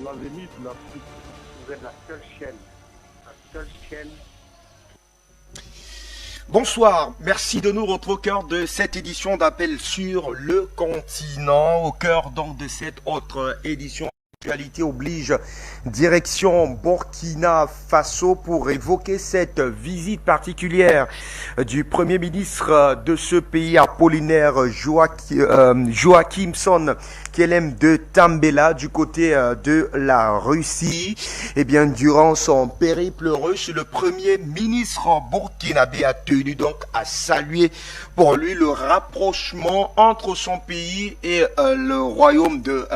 l'avenir de l'Afrique. Vous êtes la seule chaîne. Bonsoir, merci de nous retrouver au cœur de cette édition d'Appel sur le continent, au cœur donc de cette autre édition. L'actualité oblige direction Burkina Faso pour évoquer cette visite particulière du Premier ministre de ce pays, Apollinaire Joachimson Kelem de Tambela, du côté de la Russie. Eh bien, durant son périple russe, le Premier ministre burkinabé a tenu donc à saluer pour lui le rapprochement entre son pays et le royaume de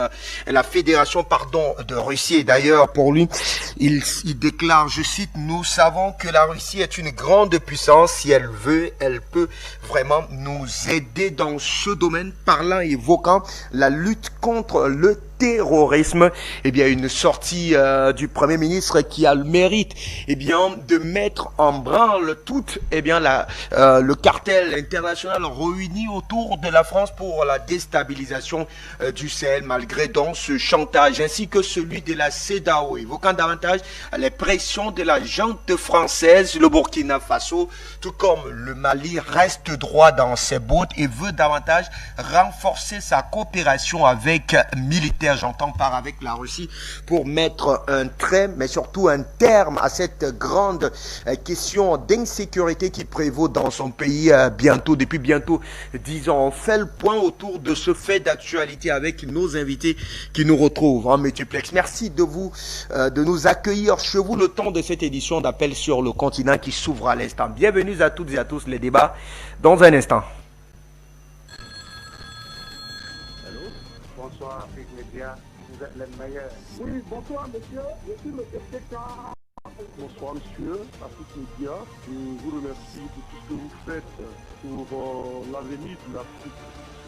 la fédération de Russie. Et d'ailleurs, pour lui, il déclare, je cite, « Nous savons que la Russie est une grande puissance. Si elle veut, elle peut vraiment nous aider dans ce domaine », parlant et évoquant la lutte contre le terrorisme. Eh bien, une sortie du Premier ministre qui a le mérite de mettre en branle tout le cartel international réuni autour de la France pour la déstabilisation du Sahel, malgré donc ce chantage, ainsi que celui de la CEDEAO, évoquant davantage les pressions de la junte française. Le Burkina Faso, tout comme le Mali, reste droit dans ses bottes et veut davantage renforcer sa coopération avec militaires, j'entends par avec la Russie, pour mettre un trait, mais surtout un terme à cette grande question d'insécurité qui prévaut dans son pays depuis bientôt 10 ans. On fait le point autour de ce fait d'actualité avec nos invités qui nous retrouvent en multiplex. Merci de nous accueillir chez vous le temps de cette édition d'Appel sur le continent qui s'ouvre à l'instant. Bienvenue à toutes et à tous, les débats dans un instant. Allô? Bonsoir, Afrique Média. Vous êtes les meilleurs. Oui, bonsoir, monsieur. Je suis le PK. Bonsoir, monsieur, Afrique Média. Je vous remercie de tout ce que vous faites pour l'avenir de l'Afrique.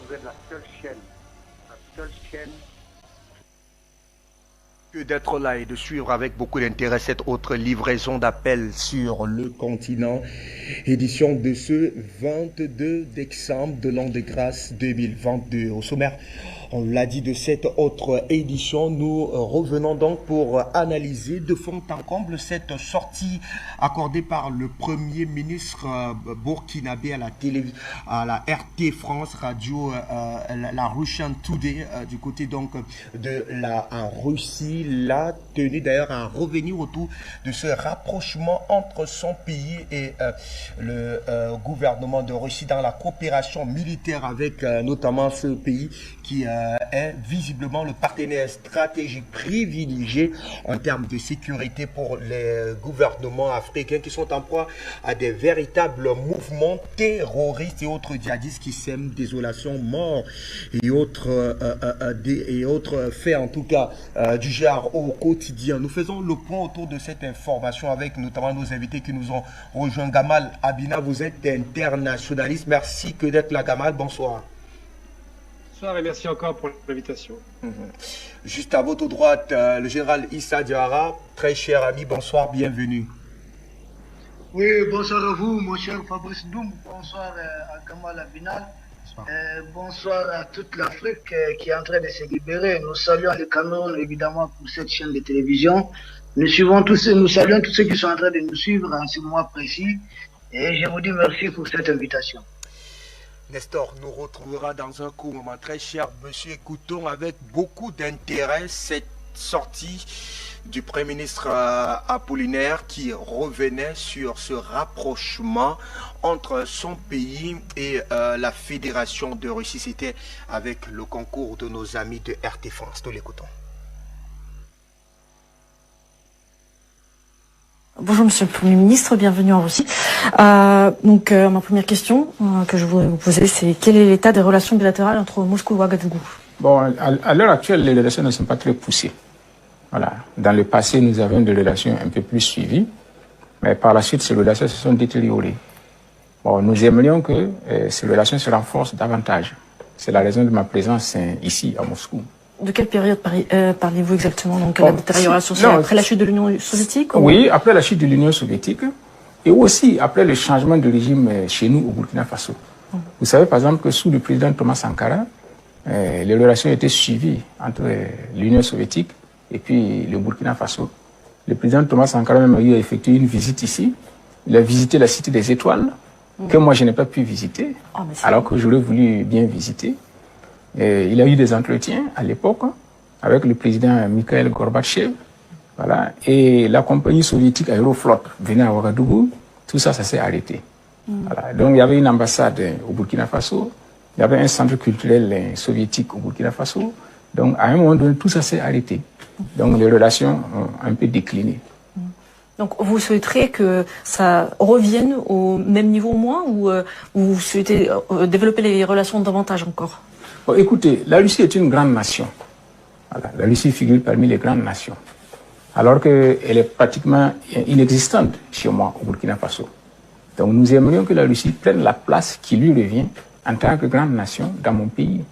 Vous êtes la seule chaîne. Que d'être là et de suivre avec beaucoup d'intérêt cette autre livraison d'appel sur le continent, édition de ce 22 décembre de l'an de grâce 2022. Au sommaire, on l'a dit, de cette autre édition, nous revenons donc pour analyser de fond en comble cette sortie accordée par le Premier ministre burkinabé à la RT France Radio, la Russian Today, du côté donc de la Russie. Il a tenu d'ailleurs à revenir autour de ce rapprochement entre son pays et le gouvernement de Russie dans la coopération militaire avec notamment ce pays qui est visiblement le partenaire stratégique privilégié en termes de sécurité pour les gouvernements africains qui sont en proie à des véritables mouvements terroristes et autres djihadistes qui sèment désolation, mort et autres faits en tout cas du genre au quotidien. Nous faisons le point autour de cette information avec notamment nos invités qui nous ont rejoint. Gamal Abina, vous êtes internationaliste. Merci d'être là, Gamal. Bonsoir. Bonsoir et merci encore pour l'invitation. Juste à votre droite, le général Issa Diarra, très cher ami, bonsoir, bienvenue. Oui, bonsoir à vous, mon cher Fabrice Ndoum, bonsoir à Gamal Abina, bonsoir à toute l'Afrique qui est en train de se libérer. Nous saluons le Cameroun évidemment pour cette chaîne de télévision. Nous saluons tous ceux qui sont en train de nous suivre en ce mois précis et je vous dis merci pour cette invitation. Nestor nous retrouvera dans un court moment. Très cher monsieur, écoutons avec beaucoup d'intérêt cette sortie du Premier ministre Apollinaire qui revenait sur ce rapprochement entre son pays et la Fédération de Russie. C'était avec le concours de nos amis de RT France. Nous l'écoutons. Bonjour Monsieur le Premier ministre, bienvenue en Russie. Ma première question que je voudrais vous poser, c'est quel est l'état des relations bilatérales entre Moscou et Ouagadougou? Bon, à l'heure actuelle, les relations ne sont pas très poussées. Voilà. Dans le passé, nous avions des relations un peu plus suivies, mais par la suite, ces relations se sont détériorées. Bon, nous aimerions que ces relations se renforcent davantage. C'est la raison de ma présence ici, à Moscou. De quelle période parlez-vous exactement? Donc la détérioration, c'est après la chute de l'Union soviétique? Oui, après la chute de l'Union soviétique et aussi après le changement de régime chez nous au Burkina Faso. Vous savez par exemple que sous le président Thomas Sankara, les relations étaient suivies entre l'Union soviétique et puis le Burkina Faso. Le président Thomas Sankara même a eu effectué une visite ici. Il a visité la Cité des Étoiles, que moi je n'ai pas pu visiter, alors que j'aurais voulu bien visiter. Et il a eu des entretiens à l'époque avec le président Mikhail Gorbatchev. Voilà. Et la compagnie soviétique Aeroflot venait à Ouagadougou. Tout ça, ça s'est arrêté. Voilà. Donc il y avait une ambassade au Burkina Faso. Il y avait un centre culturel soviétique au Burkina Faso. Donc à un moment donné, tout ça s'est arrêté. Donc les relations ont un peu décliné. Donc vous souhaiterez que ça revienne au même niveau au moins, ou vous souhaitez développer les relations davantage encore? Bon, écoutez, la Russie est une grande nation. Voilà. La Russie figure parmi les grandes nations. Alors qu'elle est pratiquement inexistante chez moi au Burkina Faso. Donc nous aimerions que la Russie prenne la place qui lui revient en tant que grande nation dans mon pays.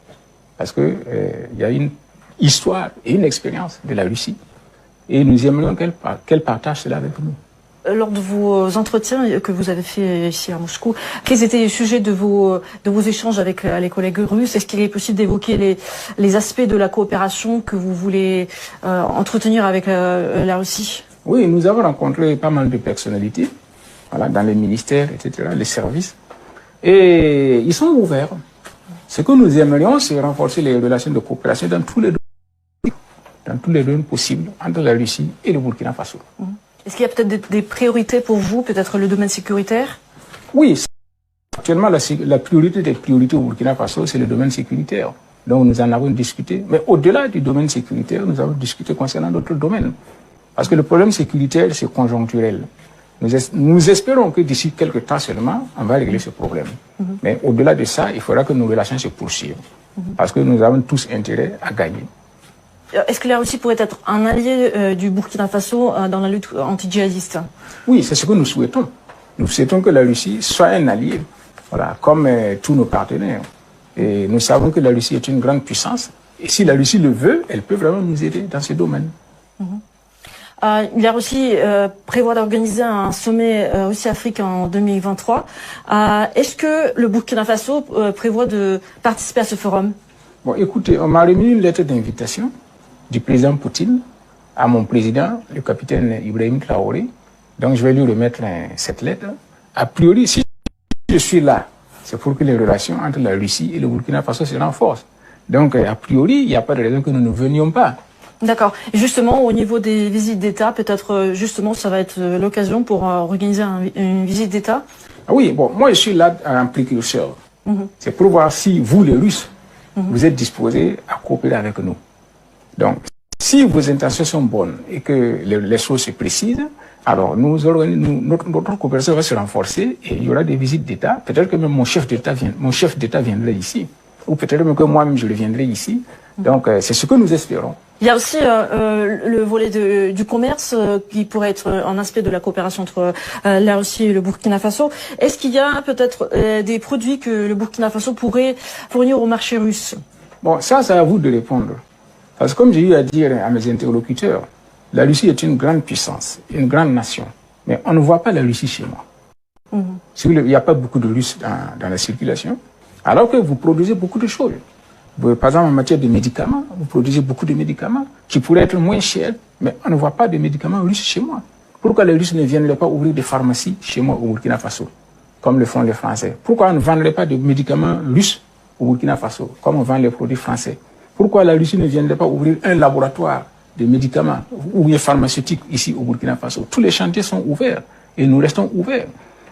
Parce qu'il y a une histoire et une expérience de la Russie. Et nous aimerions qu'elle partage cela avec nous. Lors de vos entretiens que vous avez fait ici à Moscou, quels étaient les sujets de vos échanges avec les collègues russes? Est-ce qu'il est possible d'évoquer les aspects de la coopération que vous voulez entretenir avec la Russie? Oui, nous avons rencontré pas mal de personnalités, voilà, dans les ministères, etc., les services. Et ils sont ouverts. Ce que nous aimerions, c'est renforcer les relations de coopération dans tous les domaines possibles entre la Russie et le Burkina Faso. Est-ce qu'il y a peut-être des priorités pour vous, peut-être le domaine sécuritaire? Oui, actuellement la priorité des priorités au Burkina Faso, c'est le domaine sécuritaire. Donc nous en avons discuté. Mais au-delà du domaine sécuritaire, nous avons discuté concernant d'autres domaines. Parce que le problème sécuritaire, c'est conjoncturel. Nous espérons que d'ici quelques temps seulement, on va régler ce problème. Mais au-delà de ça, il faudra que nos relations se poursuivent. Parce que nous avons tous intérêt à gagner. Est-ce que la Russie pourrait être un allié du Burkina Faso dans la lutte anti-djihadiste? Oui, c'est ce que nous souhaitons. Nous souhaitons que la Russie soit un allié, voilà, comme tous nos partenaires. Et nous savons que la Russie est une grande puissance. Et si la Russie le veut, elle peut vraiment nous aider dans ce domaine. La Russie prévoit d'organiser un sommet Russie-Afrique en 2023. Est-ce que le Burkina Faso prévoit de participer à ce forum? Bon, écoutez, on m'a remis une lettre d'invitation du président Poutine à mon président, le capitaine Ibrahim Traoré. Donc je vais lui remettre cette lettre. A priori, si je suis là, c'est pour que les relations entre la Russie et le Burkina Faso se renforcent. Donc a priori, il n'y a pas de raison que nous ne venions pas. D'accord. Justement, au niveau des visites d'État, peut-être justement ça va être l'occasion pour organiser une visite d'État? Oui, bon, moi je suis là en précurseur. C'est pour voir si vous, les Russes, vous êtes disposés à coopérer avec nous. Donc, si vos intentions sont bonnes et que les choses se précisent, alors notre coopération va se renforcer et il y aura des visites d'État. Peut-être que même mon chef d'État viendrait ici. Ou peut-être même que moi-même je reviendrai ici. Donc, c'est ce que nous espérons. Il y a aussi le volet du commerce qui pourrait être un aspect de la coopération entre la Russie et le Burkina Faso. Est-ce qu'il y a peut-être des produits que le Burkina Faso pourrait fournir au marché russe? Bon, ça c'est à vous de répondre. Parce que comme j'ai eu à dire à mes interlocuteurs, la Russie est une grande puissance, une grande nation. Mais on ne voit pas la Russie chez moi. Il n'y a pas beaucoup de Russes dans la circulation, alors que vous produisez beaucoup de choses. Par exemple, en matière de médicaments, vous produisez beaucoup de médicaments qui pourraient être moins chers, mais on ne voit pas de médicaments russes chez moi. Pourquoi les Russes ne viendraient pas ouvrir des pharmacies chez moi au Burkina Faso, comme le font les Français? Pourquoi on ne vendrait pas de médicaments russes au Burkina Faso, comme on vend les produits français? Pourquoi la Russie ne viendrait pas ouvrir un laboratoire de médicaments ou des pharmaceutiques ici au Burkina Faso? Tous les chantiers sont ouverts et nous restons ouverts.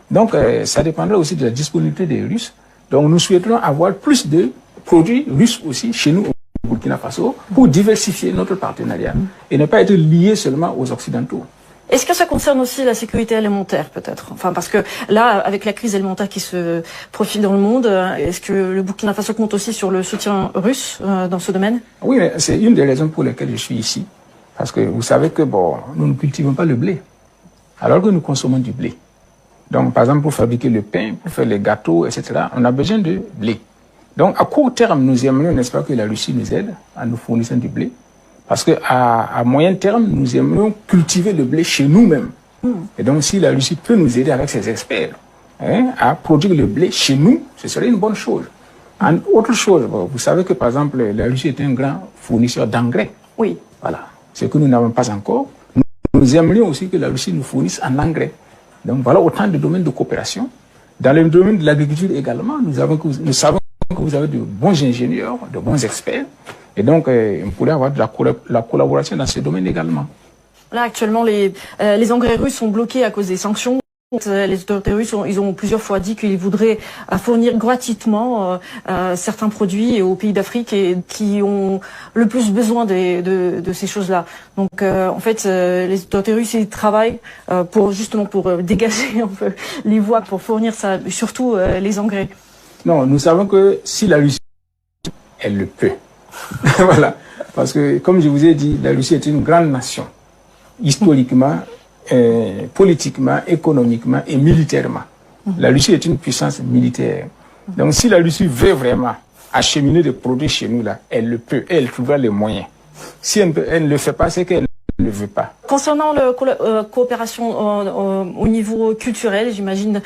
Donc, ça dépendra aussi de la disponibilité des Russes. Donc, nous souhaiterons avoir plus de produits russes aussi chez nous au Burkina Faso pour diversifier notre partenariat et ne pas être lié seulement aux Occidentaux. Est-ce que ça concerne aussi la sécurité alimentaire peut-être? Enfin, parce que là, avec la crise alimentaire qui se profile dans le monde, est-ce que le Burkina Faso compte aussi sur le soutien russe dans ce domaine? Oui, mais c'est une des raisons pour lesquelles je suis ici. Parce que vous savez que bon, nous ne cultivons pas le blé, alors que nous consommons du blé. Donc, par exemple, pour fabriquer le pain, pour faire les gâteaux, etc., on a besoin de blé. Donc, à court terme, nous aimerions, n'est-ce pas, que la Russie nous aide en nous fournissant du blé. Parce qu'à moyen terme, nous aimerions cultiver le blé chez nous-mêmes. Et donc, si la Russie peut nous aider avec ses experts à produire le blé chez nous, ce serait une bonne chose. Autre chose, vous savez que, par exemple, la Russie est un grand fournisseur d'engrais. Oui. Voilà. ce que nous n'avons pas encore. Nous aimerions aussi que la Russie nous fournisse en engrais. Donc voilà autant de domaines de coopération. Dans le domaine de l'agriculture également, nous savons que vous avez de bons ingénieurs, de bons experts. Et donc, on pourrait avoir de la collaboration dans ce domaine également. Là, actuellement, les engrais russes sont bloqués à cause des sanctions. Les autorités russes ils ont plusieurs fois dit qu'ils voudraient fournir gratuitement certains produits aux pays d'Afrique et qui ont le plus besoin de ces choses-là. Donc en fait, les autorités russes ils travaillent pour dégager un peu les voies pour fournir ça, surtout les engrais. Non, nous savons que si la Russie, elle le peut. Voilà, parce que comme je vous ai dit, la Russie est une grande nation historiquement. Politiquement, économiquement et militairement. La Russie est une puissance militaire. Donc si la Russie veut vraiment acheminer des produits chez nous, là, elle le peut, elle trouvera les moyens. Si elle ne le fait pas, c'est qu'elle ne le veut pas. Concernant la coopération au niveau culturel, j'imagine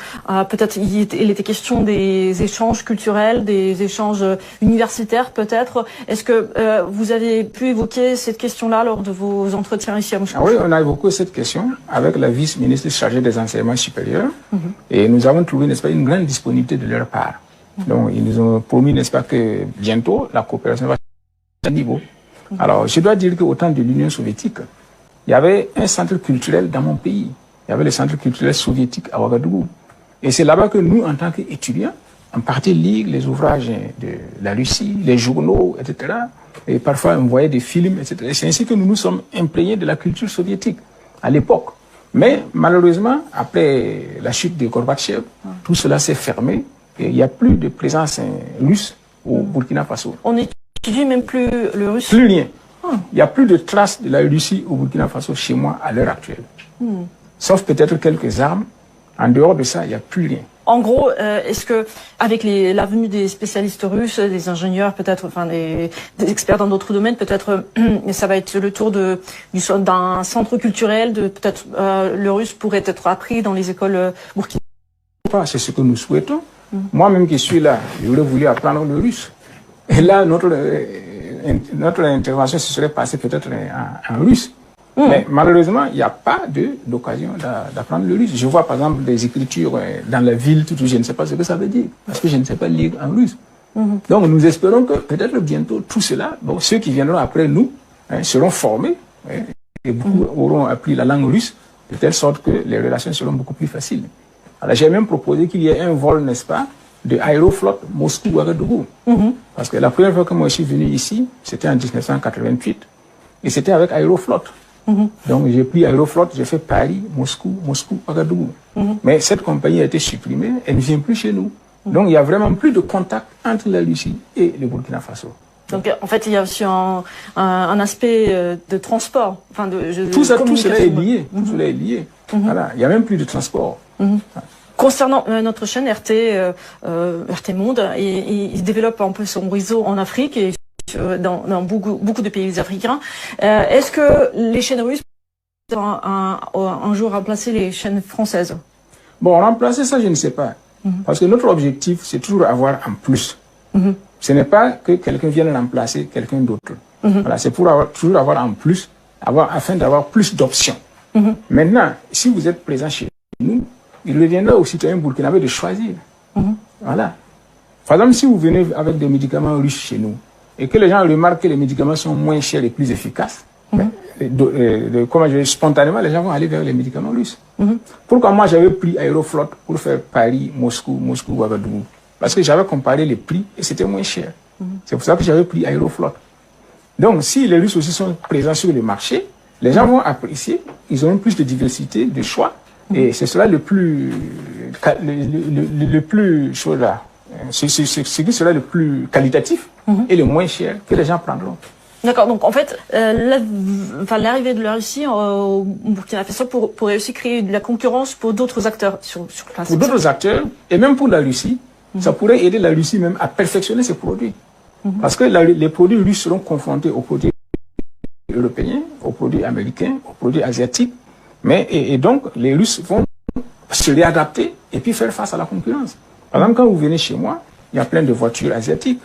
peut-être il était question des échanges culturels, des échanges universitaires peut-être. Est-ce que vous avez pu évoquer cette question-là lors de vos entretiens ici à Moscou? Oui, on a évoqué cette question avec la vice-ministre chargée des enseignements supérieurs et nous avons trouvé, n'est-ce pas, une grande disponibilité de leur part. Donc ils nous ont promis, n'est-ce pas, que bientôt la coopération va à ce niveau. Alors je dois dire qu'au temps de l'Union soviétique, il y avait un centre culturel dans mon pays. Il y avait le centre culturel soviétique à Ouagadougou. Et c'est là-bas que nous, en tant qu'étudiants, on partait lire les ouvrages de la Russie, les journaux, etc. Et parfois, on voyait des films, etc. Et c'est ainsi que nous nous sommes imprégnés de la culture soviétique à l'époque. Mais malheureusement, après la chute de Gorbatchev, tout cela s'est fermé. Et il n'y a plus de présence russe au Burkina Faso. On n'étudie même plus le russe? Plus rien. Il n'y a plus de traces de la Russie au Burkina Faso chez moi à l'heure actuelle. Sauf peut-être quelques armes. En dehors de ça, il n'y a plus rien. En gros, est-ce que avec la venue des spécialistes russes, des ingénieurs, peut-être, enfin des experts dans d'autres domaines, peut-être, ça va être le tour d'un centre culturel, peut-être le russe pourrait être appris dans les écoles burkinabées? C'est ce que nous souhaitons. Moi-même qui suis là, j'aurais voulu apprendre le russe. Et là, notre intervention se serait passée peut-être en russe. Mais malheureusement, il n'y a pas d'occasion d'apprendre le russe. Je vois par exemple des écritures dans la ville, tout, je ne sais pas ce que ça veut dire, parce que je ne sais pas lire en russe. Donc nous espérons que peut-être bientôt tout cela, bon, ceux qui viendront après nous seront formés et beaucoup auront appris la langue russe, de telle sorte que les relations seront beaucoup plus faciles. Alors j'ai même proposé qu'il y ait un vol, n'est-ce pas, de Aeroflot Moscou-Ouagadougou. Parce que la première fois que moi je suis venu ici, c'était en 1988. Et c'était avec Aeroflot. Donc j'ai pris Aeroflot, j'ai fait Paris, Moscou, Ouagadougou. Mais cette compagnie a été supprimée, elle ne vient plus chez nous. Donc il n'y a vraiment plus de contact entre la Russie et le Burkina Faso. Donc en fait il y a aussi un aspect de transport. Enfin, tout cela est lié. Tout cela est lié. Voilà, il n'y a même plus de transport. Concernant notre chaîne RT Monde, il développe un peu son réseau en Afrique et dans beaucoup de pays africains. Est-ce que les chaînes russes vont un jour remplacer les chaînes françaises? Bon, remplacer ça, je ne sais pas. Parce que notre objectif, c'est toujours avoir un plus. Ce n'est pas que quelqu'un vienne remplacer quelqu'un d'autre. Voilà, c'est pour toujours avoir un plus, afin d'avoir plus d'options. Maintenant, si vous êtes présent chez nous, il reviendra aux citoyens burkinabés de choisir. Voilà. Par exemple, si vous venez avec des médicaments russes chez nous, et que les gens remarquent que les médicaments sont moins chers et plus efficaces, spontanément, les gens vont aller vers les médicaments russes. Pourquoi moi j'avais pris Aeroflot pour faire Paris, Moscou, Ouagadougou? Parce que j'avais comparé les prix et c'était moins cher. C'est pour ça que j'avais pris Aeroflot. Donc, si les Russes aussi sont présents sur le marché, les gens vont apprécier, ils auront plus de diversité, de choix, et c'est cela le plus chaud là. C'est ce qui sera le plus qualitatif et le moins cher que les gens prendront. D'accord, donc en fait, l'arrivée de la Russie au Burkina Faso pourrait aussi créer de la concurrence pour d'autres acteurs sur place. Pour d'autres acteurs, et même pour la Russie, ça pourrait aider la Russie même à perfectionner ses produits. Parce que les produits russes seront confrontés aux produits européens, aux produits américains, aux produits asiatiques. Et donc, les Russes vont se réadapter et puis faire face à la concurrence. Par exemple, quand vous venez chez moi, il y a plein de voitures asiatiques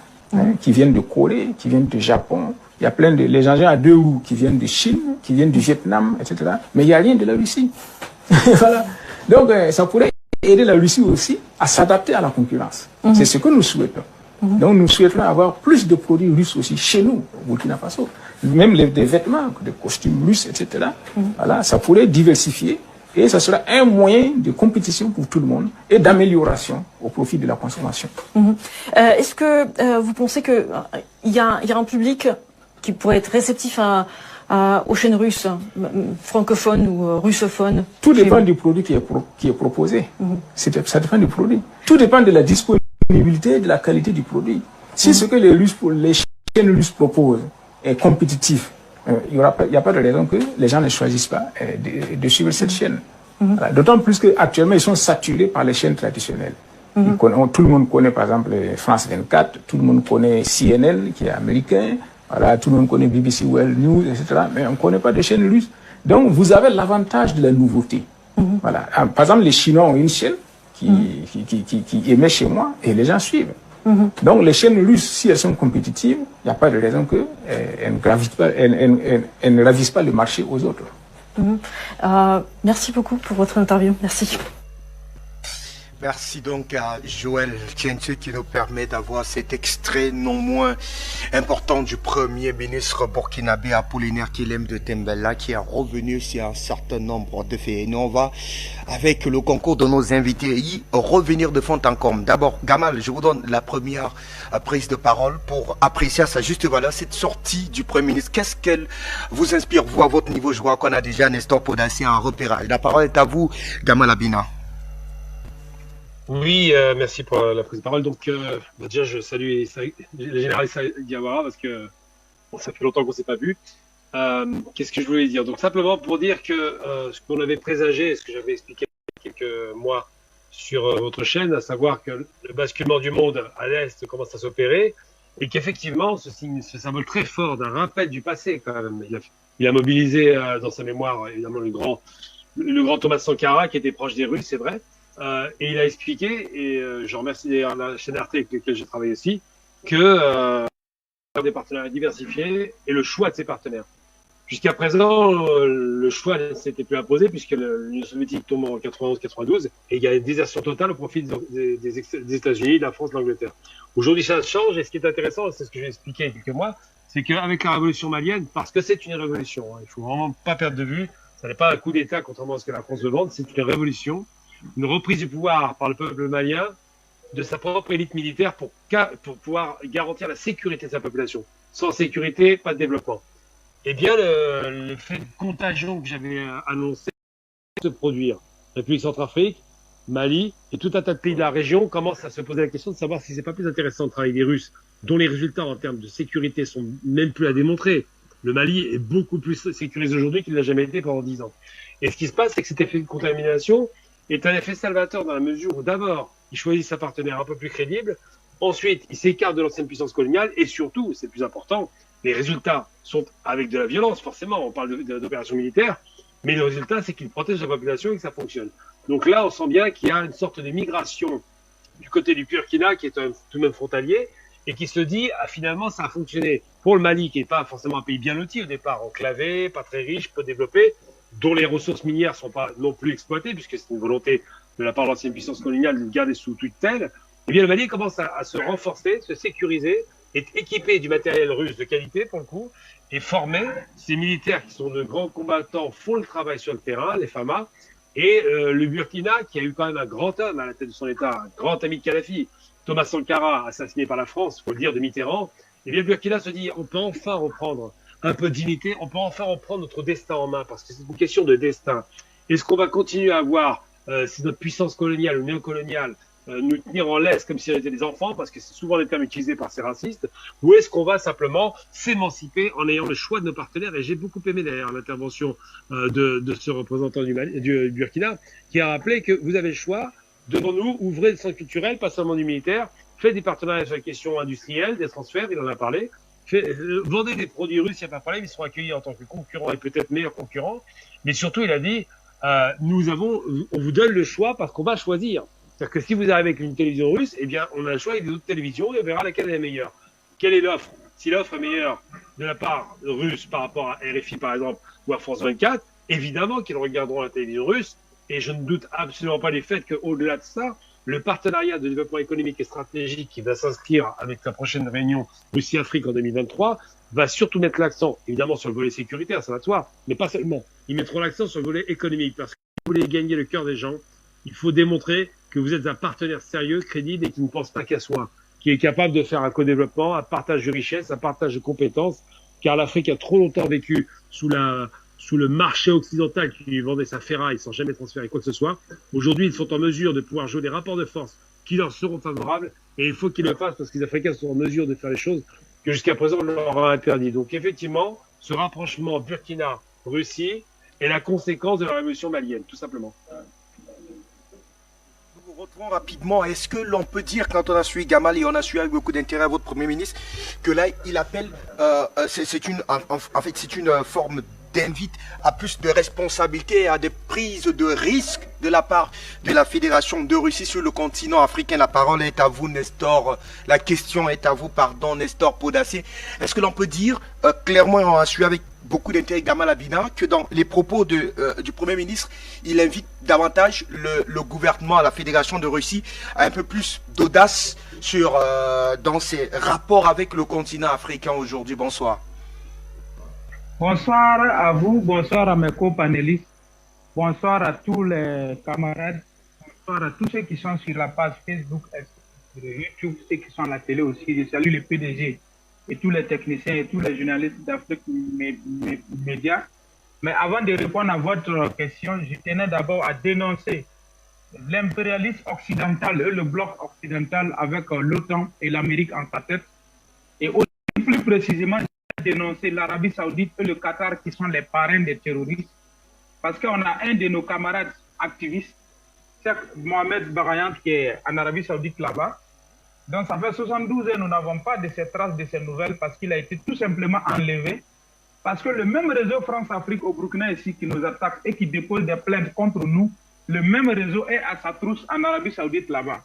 qui viennent de Corée, qui viennent du Japon, Il y a plein de les engins à 2 roues qui viennent de Chine, qui viennent du Vietnam, etc. Mais il n'y a rien de la Russie. Voilà. Donc, ça pourrait aider la Russie aussi à s'adapter à la concurrence. C'est ce que nous souhaitons. Donc, nous souhaitons avoir plus de produits russes aussi chez nous, au Burkina Faso. Même des vêtements, des costumes russes, etc. Voilà, ça pourrait diversifier et ça sera un moyen de compétition pour tout le monde et d'amélioration au profit de la consommation. Est-ce que vous pensez qu'il y a un public qui pourrait être réceptif aux chaînes russes, francophones ou russophones? Tout dépend du produit qui est proposé. Ça dépend du produit. Tout dépend de la disponibilité et de la qualité du produit. Si ce que les chaînes russes proposent est compétitif, il n'y a pas de raison que les gens ne choisissent pas de suivre cette chaîne. Voilà. D'autant plus qu'actuellement, ils sont saturés par les chaînes traditionnelles. Tout le monde connaît par exemple France 24, tout le monde connaît CNN qui est américain, voilà, tout le monde connaît BBC World News, etc. Mais on ne connaît pas de chaînes russes. Donc vous avez l'avantage de la nouveauté. Voilà. Par exemple, les Chinois ont une chaîne qui émet chez moi et les gens suivent. Donc les chaînes russes, si elles sont compétitives, il n'y a pas de raison qu'elles ne ravissent pas le marché aux autres. Merci beaucoup pour votre interview. Merci. Merci donc à Joël Tientu qui nous permet d'avoir cet extrait non moins important du Premier ministre burkinabé Apollinaire Kilem de Tembela qui est revenu sur un certain nombre de faits. Et nous on va, avec le concours de nos invités, y revenir de fond en comble. D'abord, Gamal, je vous donne la première prise de parole pour apprécier à sa juste valeur cette sortie du Premier ministre. Qu'est-ce qu'elle vous inspire, vous, à votre niveau? Je vois qu'on a déjà Nestor Podassi en repérage. La parole est à vous, Gamal Abina. Oui, merci pour la prise de parole. Donc, déjà, je salue le général Diawara parce que bon, ça fait longtemps qu'on ne s'est pas vu. Qu'est-ce que je voulais dire? Donc, simplement pour dire que ce qu'on avait présagé, ce que j'avais expliqué il y a quelques mois sur votre chaîne, à savoir que le basculement du monde à l'Est commence à s'opérer et qu'effectivement, ce symbole très fort d'un rappel du passé, quand même. Il a mobilisé dans sa mémoire, évidemment, le grand Thomas Sankara qui était proche des Russes, c'est vrai. Et il a expliqué, et je remercie d'ailleurs la chaîne Arte avec laquelle j'ai travaillé aussi, que des partenariats diversifiés et le choix de ses partenaires. Jusqu'à présent, le choix ne s'était plus imposé puisque l'Union soviétique tombe en 91-92 et il y a une désertion totale au profit des États-Unis, de la France, de l'Angleterre. Aujourd'hui, ça change et ce qui est intéressant, c'est ce que j'ai expliqué il y a quelques mois, c'est qu'avec la révolution malienne, parce que c'est une révolution, hein, il faut vraiment pas perdre de vue, ça n'est pas un coup d'État contrairement à ce que la France veut vendre, c'est une révolution. Une reprise du pouvoir par le peuple malien de sa propre élite militaire pour pouvoir garantir la sécurité de sa population. Sans sécurité, pas de développement. Eh bien, le fait de contagion que j'avais annoncé se produire. République Centrafrique, Mali et tout un tas de pays de la région commencent à se poser la question de savoir si c'est pas plus intéressant de travailler des Russes, dont les résultats en termes de sécurité sont même plus à démontrer. Le Mali est beaucoup plus sécurisé aujourd'hui qu'il n'a jamais été pendant 10 ans. Et ce qui se passe, c'est que cet effet de contamination est un effet salvateur dans la mesure où d'abord, il choisit sa partenaire un peu plus crédible, ensuite, il s'écarte de l'ancienne puissance coloniale, et surtout, c'est le plus important, les résultats sont avec de la violence, forcément, on parle d'opérations militaires, mais le résultat, c'est qu'il protège la population et que ça fonctionne. Donc là, on sent bien qu'il y a une sorte de migration du côté du Burkina, qui est tout de même frontalier, et qui se dit, ah, finalement, ça a fonctionné. Pour le Mali, qui n'est pas forcément un pays bien loti au départ, enclavé, pas très riche, peu développé, dont les ressources minières ne sont pas non plus exploitées, puisque c'est une volonté de la part de l'ancienne puissance coloniale de le garder sous tutelle, eh bien le Mali commence à se renforcer, se sécuriser, est équipé du matériel russe de qualité, pour le coup, et formé. Ces militaires qui sont de grands combattants font le travail sur le terrain, les FAMA, et le Burkina, qui a eu quand même un grand homme à la tête de son État, un grand ami de Kadhafi, Thomas Sankara, assassiné par la France, il faut le dire, de Mitterrand, eh bien le Burkina se dit, on peut enfin reprendre un peu de dignité, on peut enfin reprendre notre destin en main, parce que c'est une question de destin. Est-ce qu'on va continuer à voir si notre puissance coloniale ou néocoloniale nous tenir en laisse comme si on était des enfants, parce que c'est souvent les termes utilisés par ces racistes, ou est-ce qu'on va simplement s'émanciper en ayant le choix de nos partenaires? Et j'ai beaucoup aimé d'ailleurs l'intervention de ce représentant du Burkina, qui a rappelé que vous avez le choix, devant nous, ouvrez le centre culturel, pas seulement du militaire, faites des partenariats sur la question industrielle, des transferts, il en a parlé, vendez des produits russes, il n'y a pas de problème, ils seront accueillis en tant que concurrents et peut-être meilleurs concurrents. Mais surtout, il a dit, on vous donne le choix parce qu'on va choisir. C'est-à-dire que si vous arrivez avec une télévision russe, eh bien, on a le choix avec des autres télévisions et on verra laquelle est la meilleure. Quelle est l'offre? Si l'offre est meilleure de la part russe par rapport à RFI, par exemple, ou à France 24, évidemment qu'ils regarderont la télévision russe. Et je ne doute absolument pas du fait qu'au-delà de ça, le partenariat de développement économique et stratégique qui va s'inscrire avec la prochaine réunion Russie-Afrique en 2023 va surtout mettre l'accent, évidemment, sur le volet sécuritaire, ça va de soi, mais pas seulement. Ils mettront l'accent sur le volet économique parce que si vous voulez gagner le cœur des gens, il faut démontrer que vous êtes un partenaire sérieux, crédible et qui ne pense pas qu'à soi, qui est capable de faire un co-développement, un partage de richesses, un partage de compétences, car l'Afrique a trop longtemps vécu sous le marché occidental qui lui vendait sa ferraille sans jamais transférer quoi que ce soit. Aujourd'hui, ils sont en mesure de pouvoir jouer des rapports de force qui leur seront favorables et il faut qu'ils le fassent parce que les Africains sont en mesure de faire les choses que jusqu'à présent on leur a interdit. Donc effectivement, ce rapprochement Burkina-Russie est la conséquence de la révolution malienne, tout simplement. Nous retrouvons rapidement. Est-ce que l'on peut dire, quand on a suivi Gamal et on a suivi avec beaucoup d'intérêt votre Premier ministre, que là, il appelle, c'est une forme d'invite à plus de responsabilité, à des prises de risques de la part de la Fédération de Russie sur le continent africain. La parole est à vous, Nestor. La question est à vous, pardon, Nestor Podacé. Est-ce que l'on peut dire clairement, on a suivi avec beaucoup d'intérêt Gamal Abina, que dans les propos du Premier ministre, il invite davantage le gouvernement, la Fédération de Russie, à un peu plus d'audace dans ses rapports avec le continent africain aujourd'hui. Bonsoir. Bonsoir à vous, bonsoir à mes co-panélistes, bonsoir à tous les camarades, bonsoir à tous ceux qui sont sur la page Facebook, sur YouTube, ceux qui sont à la télé aussi. Je salue les PDG et tous les techniciens et tous les journalistes d'Afrique Média. Mais avant de répondre à votre question, je tenais d'abord à dénoncer l'impérialisme occidental et le bloc occidental avec l'OTAN et l'Amérique en sa tête. Et aussi plus précisément, dénoncer l'Arabie Saoudite et le Qatar qui sont les parrains des terroristes. Parce qu'on a un de nos camarades activistes, Cheikh Mohamed Barayant, qui est en Arabie Saoudite là-bas. Donc ça fait 72 ans, nous n'avons pas de ces traces, de ces nouvelles, parce qu'il a été tout simplement enlevé. Parce que le même réseau France-Afrique au Burkina ici qui nous attaque et qui dépose des plaintes contre nous, le même réseau est à sa trousse en Arabie Saoudite là-bas.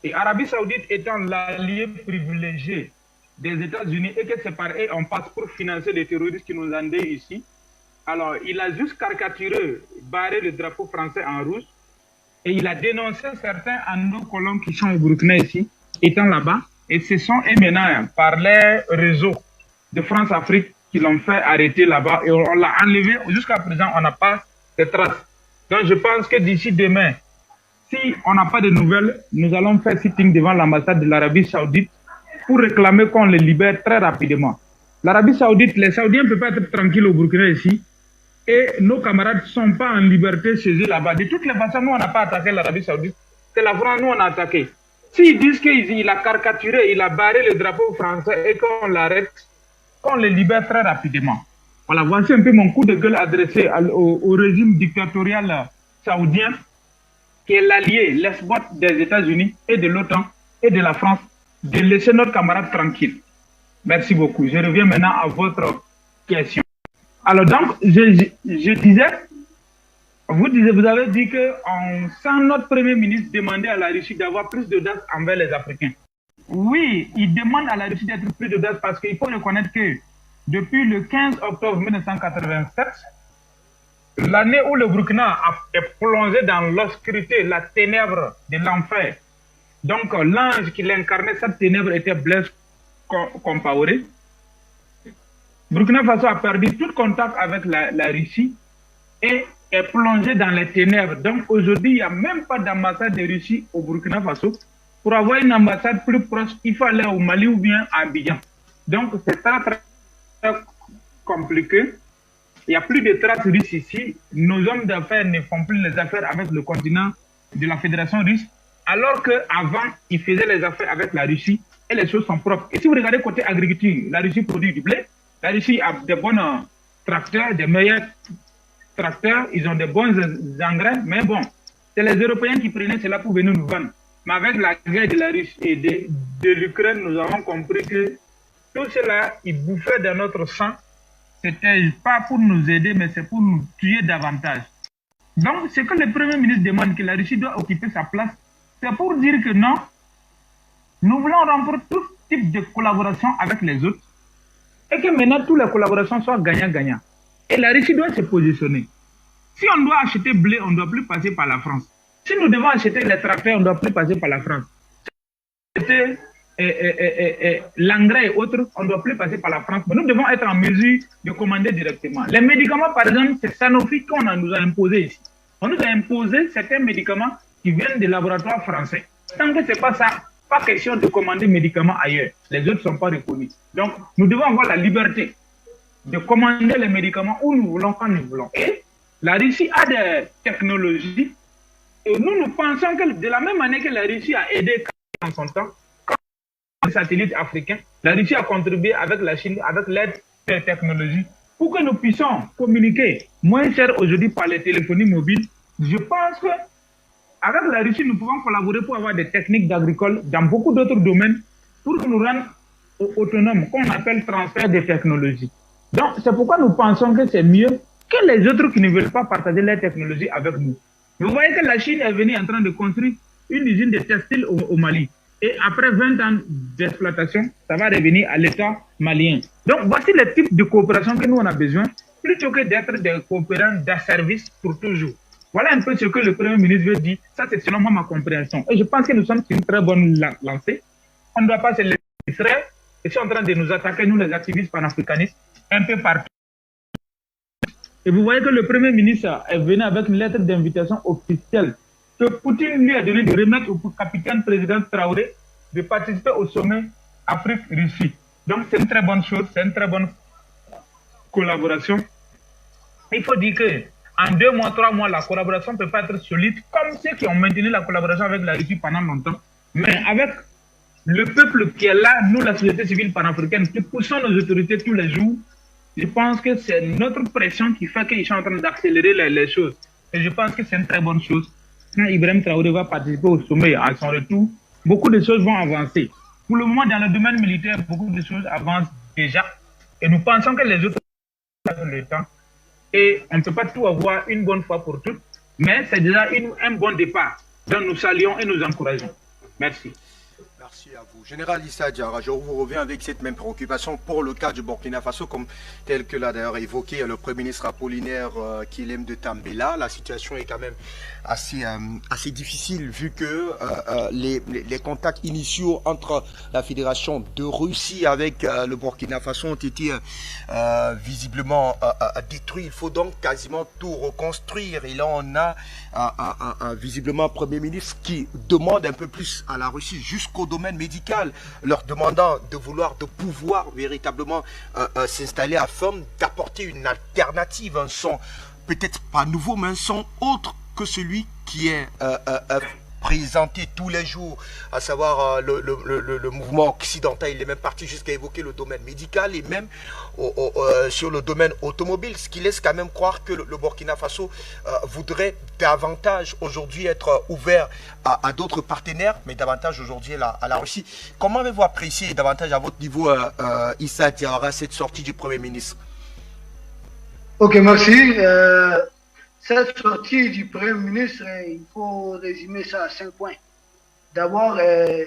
Et Arabie Saoudite étant l'allié privilégié des États-Unis et que c'est par eux on passe pour financer les terroristes qui nous endeuillent ici. Alors, il a juste caricaturé, barré le drapeau français en rouge et il a dénoncé certains ando-colons qui sont au Burkina ici, étant là-bas. Et ce sont eux maintenant, par les réseaux de France-Afrique, qui l'ont fait arrêter là-bas et on l'a enlevé. Jusqu'à présent, on n'a pas de traces. Donc, je pense que d'ici demain, si on n'a pas de nouvelles, nous allons faire sitting devant l'ambassade de l'Arabie Saoudite pour réclamer qu'on les libère très rapidement. L'Arabie Saoudite, les Saoudiens ne peuvent pas être tranquilles au Burkina ici et nos camarades ne sont pas en liberté chez eux là-bas. De toutes les façons, nous, on n'a pas attaqué l'Arabie Saoudite. C'est la France, nous, on a attaqué. S'ils disent qu'il a caricaturé, il a barré le drapeau français et qu'on l'arrête, qu'on les libère très rapidement. Voilà, voici un peu mon coup de gueule adressé au régime dictatorial saoudien qui est l'allié, l'espoir des États-Unis et de l'OTAN et de la France, de laisser notre camarade tranquille. Merci beaucoup. Je reviens maintenant à votre question. Alors donc, je disais, vous avez dit que sans notre Premier ministre demander à la Russie d'avoir plus d'audace envers les Africains. Oui, il demande à la Russie d'être plus d'audace parce qu'il faut reconnaître que depuis le 15 octobre 1987, l'année où le Burkina est plongé dans l'obscurité, la ténèbre de l'enfer, donc l'ange qui l'incarnait, cette ténèbre était Blaise Compaoré. Burkina Faso a perdu tout contact avec la Russie et est plongé dans les ténèbres. Donc aujourd'hui, il n'y a même pas d'ambassade de Russie au Burkina Faso. Pour avoir une ambassade plus proche, il faut aller au Mali ou bien à Abidjan. Donc c'est très, très compliqué. Il n'y a plus de traces russes ici. Nos hommes d'affaires ne font plus les affaires avec le continent de la Fédération russe, alors qu'avant, ils faisaient les affaires avec la Russie et les choses sont propres. Et si vous regardez côté agriculture, la Russie produit du blé, la Russie a des bons tracteurs, des meilleurs tracteurs, ils ont des bons engrais, mais bon, c'est les Européens qui prenaient cela pour venir nous vendre. Mais avec la guerre de la Russie et de l'Ukraine, nous avons compris que tout cela, ils bouffaient dans notre sang. C'était pas pour nous aider, mais c'est pour nous tuer davantage. Donc, ce que le Premier ministre demande, que la Russie doit occuper sa place, c'est pour dire que non, nous voulons rompre tout type de collaboration avec les autres, et que maintenant toutes les collaborations soient gagnant-gagnant. Et la Russie doit se positionner. Si on doit acheter blé, on ne doit plus passer par la France. Si nous devons acheter les tracteurs, on ne doit plus passer par la France. Acheter l'engrais et autres, on ne doit plus passer par la France. Mais nous devons être en mesure de commander directement. Les médicaments, par exemple, c'est Sanofi qu'on nous a imposé ici. On nous a imposé certains médicaments qui viennent des laboratoires français. Tant que ce n'est pas ça, pas question de commander médicaments ailleurs. Les autres ne sont pas reconnus. Donc, nous devons avoir la liberté de commander les médicaments où nous voulons, quand nous voulons. Et la Russie a des technologies. Et nous pensons que de la même manière que la Russie a aidé en son temps, les satellites africains, la Russie a contribué avec la Chine, avec l'aide des technologies, pour que nous puissions communiquer moins cher aujourd'hui par les téléphonies mobiles. Je pense que avec la Russie, nous pouvons collaborer pour avoir des techniques d'agricole dans beaucoup d'autres domaines pour nous rendre autonomes, qu'on appelle transfert de technologies. Donc, c'est pourquoi nous pensons que c'est mieux que les autres qui ne veulent pas partager leurs technologies avec nous. Vous voyez que la Chine est venue en train de construire une usine de textile au Mali. Et après 20 ans d'exploitation, ça va revenir à l'État malien. Donc, voici le type de coopération que nous, on a besoin, plutôt que d'être des coopérants d'un service pour toujours. Voilà un peu ce que le Premier ministre veut dire. Ça, c'est selon moi ma compréhension. Et je pense que nous sommes sur une très bonne lancée. On ne doit pas se laisser distraire. Ils sont en train de nous attaquer, nous, les activistes panafricanistes, un peu partout. Et vous voyez que le Premier ministre est venu avec une lettre d'invitation officielle que Poutine lui a donné de remettre au capitaine président Traoré de participer au sommet Afrique-Russie. Donc, c'est une très bonne chose, c'est une très bonne collaboration. Il faut dire que en 2 mois, 3 mois, la collaboration ne peut pas être solide comme ceux qui ont maintenu la collaboration avec la Russie pendant longtemps. Mais avec le peuple qui est là, nous, la société civile panafricaine, qui poussons nos autorités tous les jours, je pense que c'est notre pression qui fait qu'ils sont en train d'accélérer les choses. Et je pense que c'est une très bonne chose. Quand Ibrahim Traoré va participer au sommet à son retour, beaucoup de choses vont avancer. Pour le moment, dans le domaine militaire, beaucoup de choses avancent déjà. Et nous pensons que les autres ont le temps. Et on ne peut pas tout avoir une bonne fois pour toutes, mais c'est déjà un bon départ. Donc nous saluons et nous encourageons. Merci. Merci à vous. Général Issa Diarra, je vous reviens avec cette même préoccupation pour le cas du Burkina Faso, comme tel que l'a d'ailleurs évoqué le Premier ministre Apollinaire Guillaume de Tambela. La situation est quand même assez difficile vu que les contacts initiaux entre la Fédération de Russie avec le Burkina Faso ont été visiblement détruits. Il faut donc quasiment tout reconstruire. Et là, on a visiblement un Premier ministre qui demande un peu plus à la Russie jusqu'au domaine médical, leur demandant de pouvoir véritablement s'installer afin d'apporter une alternative, un son peut-être pas nouveau, mais un son autre que celui qui est présenté tous les jours, à savoir le mouvement occidental. Il est même parti jusqu'à évoquer le domaine médical et même sur le domaine automobile, ce qui laisse quand même croire que le Burkina Faso voudrait davantage aujourd'hui être ouvert à d'autres partenaires, mais davantage aujourd'hui à la Russie. Comment avez-vous apprécié davantage à votre niveau, Issa Diarra, cette sortie du Premier ministre? Ok, merci. Cette sortie du Premier ministre, il faut résumer ça à 5 points. D'abord,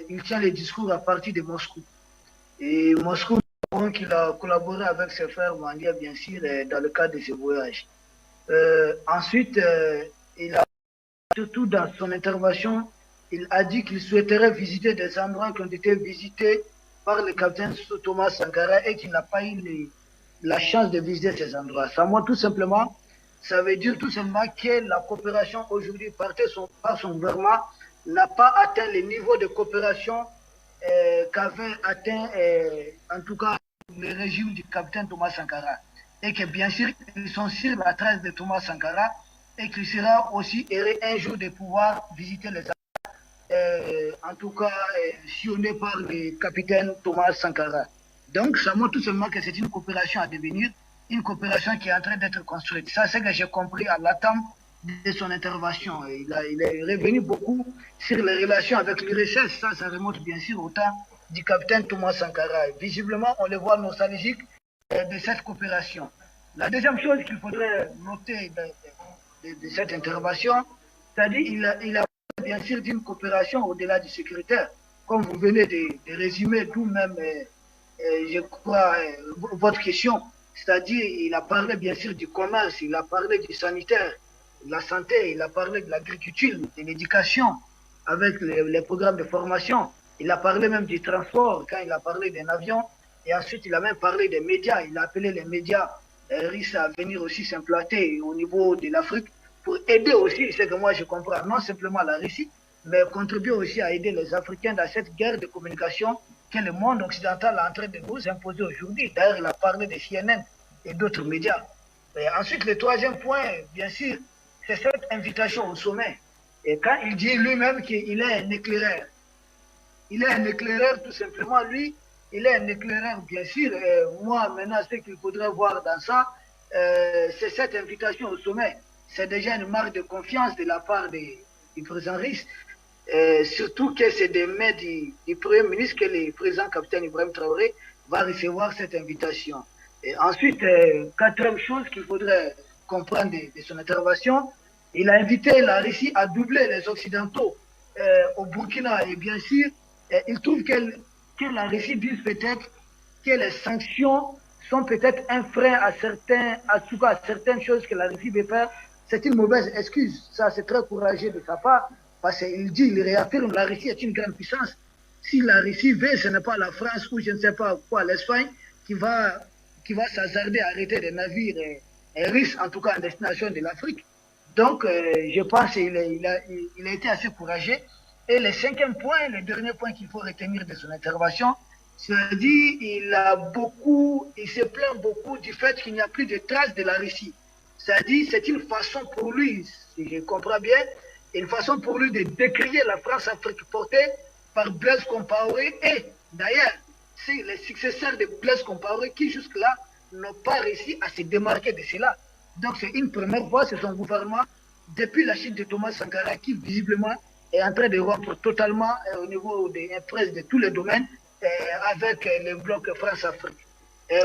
il tient les discours à partir de Moscou. Et Moscou, qu'il a collaboré avec ses frères Mandia, bien sûr, dans le cadre de ses voyages. Ensuite, il a, surtout dans son intervention, il a dit qu'il souhaiterait visiter des endroits qui ont été visités par le capitaine Thomas Sankara et qu'il n'a pas eu la chance de visiter ces endroits. Ça montre tout simplement. Ça veut dire tout simplement que la coopération aujourd'hui par son gouvernement n'a pas atteint le niveau de coopération qu'avait atteint en tout cas le régime du capitaine Thomas Sankara. Et que bien sûr, ils sont sur la trace de Thomas Sankara et qu'il sera aussi heureux un jour de pouvoir visiter les en tout cas sillonnés par le capitaine Thomas Sankara. Donc ça montre tout simplement que c'est une coopération à devenir, une coopération qui est en train d'être construite. Ça, c'est ce que j'ai compris à l'attente de son intervention. Il est revenu beaucoup sur les relations avec l'URSS. Ça remonte bien sûr au temps du capitaine Thomas Sankara. Visiblement, on le voit nostalgique de cette coopération. La deuxième chose qu'il faudrait noter de cette intervention, c'est-à-dire il a bien sûr d'une coopération au-delà du sécuritaire. Comme vous venez de résumer tout même je crois, votre question. C'est-à-dire, il a parlé bien sûr du commerce, il a parlé du sanitaire, de la santé, il a parlé de l'agriculture, de l'éducation, avec les programmes de formation. Il a parlé même du transport, quand il a parlé d'un avion. Et ensuite, il a même parlé des médias. Il a appelé les médias russes à venir aussi s'implanter au niveau de l'Afrique pour aider aussi, c'est que moi je comprends, non simplement la Russie, mais contribuer aussi à aider les Africains dans cette guerre de communication que le monde occidental est en train de nous imposer aujourd'hui. D'ailleurs, il a parlé de CNN et d'autres médias. Et ensuite, le troisième point, bien sûr, c'est cette invitation au sommet. Et quand il dit lui-même qu'il est un éclaireur, il est un éclaireur tout simplement, lui, il est un éclaireur, bien sûr. Et moi, maintenant, ce qu'il faudrait voir dans ça, c'est cette invitation au sommet. C'est déjà une marque de confiance de la part du président russe. Surtout que c'est des mains du Premier ministre que le président capitaine Ibrahim Traoré va recevoir cette invitation. Et ensuite, quatrième chose qu'il faudrait comprendre de son intervention, il a invité la Russie à doubler les Occidentaux au Burkina. Et bien sûr, il trouve que la Russie dise peut-être que les sanctions sont peut-être un frein à certaines choses que la Russie veut faire. C'est une mauvaise excuse. Ça, c'est très courageux de sa part. Parce qu'il dit, il réaffirme, la Russie est une grande puissance. Si la Russie veut, ce n'est pas la France ou je ne sais pas quoi, l'Espagne, qui va s'hasarder à arrêter des navires russes, en tout cas en destination de l'Afrique. Donc, je pense qu'il a été assez courageux. Et le cinquième point, le dernier point qu'il faut retenir de son intervention, c'est-à-dire il se plaint beaucoup du fait qu'il n'y a plus de traces de la Russie. C'est-à-dire c'est une façon pour lui, si je comprends bien, une façon pour lui de décrier la France-Afrique portée par Blaise Compaoré et d'ailleurs, c'est les successeurs de Blaise Compaoré qui jusque-là n'ont pas réussi à se démarquer de cela. Donc c'est une première fois, c'est son gouvernement, depuis la chute de Thomas Sankara, qui visiblement est en train de rompre totalement au niveau des presses de tous les domaines avec le bloc France-Afrique.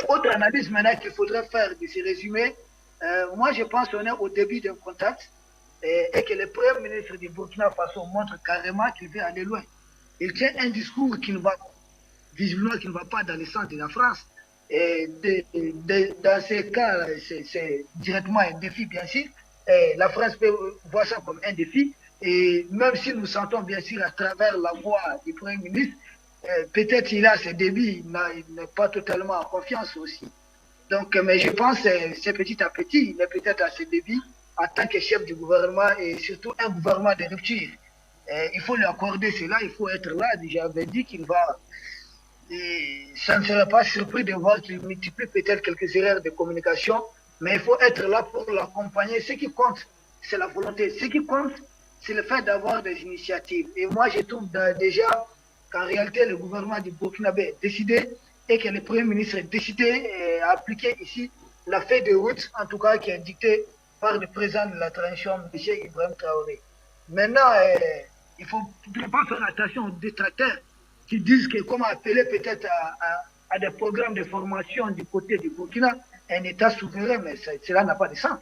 Autre analyse maintenant qu'il faudrait faire de ce résumé, moi je pense qu'on est au début d'un contact et que le Premier ministre du Burkina Faso montre carrément qu'il veut aller loin. Il tient un discours qui ne va visiblement qui ne va pas dans le sens de la France. Et dans ces cas, c'est directement un défi, bien sûr. Et la France peut voir ça comme un défi. Et même si nous sentons, bien sûr, à travers la voix du Premier ministre, peut-être il a ses débits, il n'est pas totalement en confiance aussi. Donc, mais je pense que c'est petit à petit, il est peut-être à ses débits en tant que chef du gouvernement et surtout un gouvernement de rupture. Il faut lui accorder cela, il faut être là. J'avais dit qu'il va... Et ça ne serait pas surpris de voir qu'il multiplie peut-être quelques erreurs de communication, mais il faut être là pour l'accompagner. Ce qui compte, c'est la volonté. Ce qui compte, c'est le fait d'avoir des initiatives. Et moi, je trouve déjà qu'en réalité, le gouvernement du Burkinabé est décidé et que le Premier ministre est décidé à appliquer ici la feuille de route, en tout cas qui est dictée par le président de la transition, M. Ibrahim Traoré. Maintenant, il ne faut pas faire attention aux détracteurs qui disent que comment appeler peut-être à des programmes de formation du côté du Burkina un État souverain, mais cela n'a pas de sens.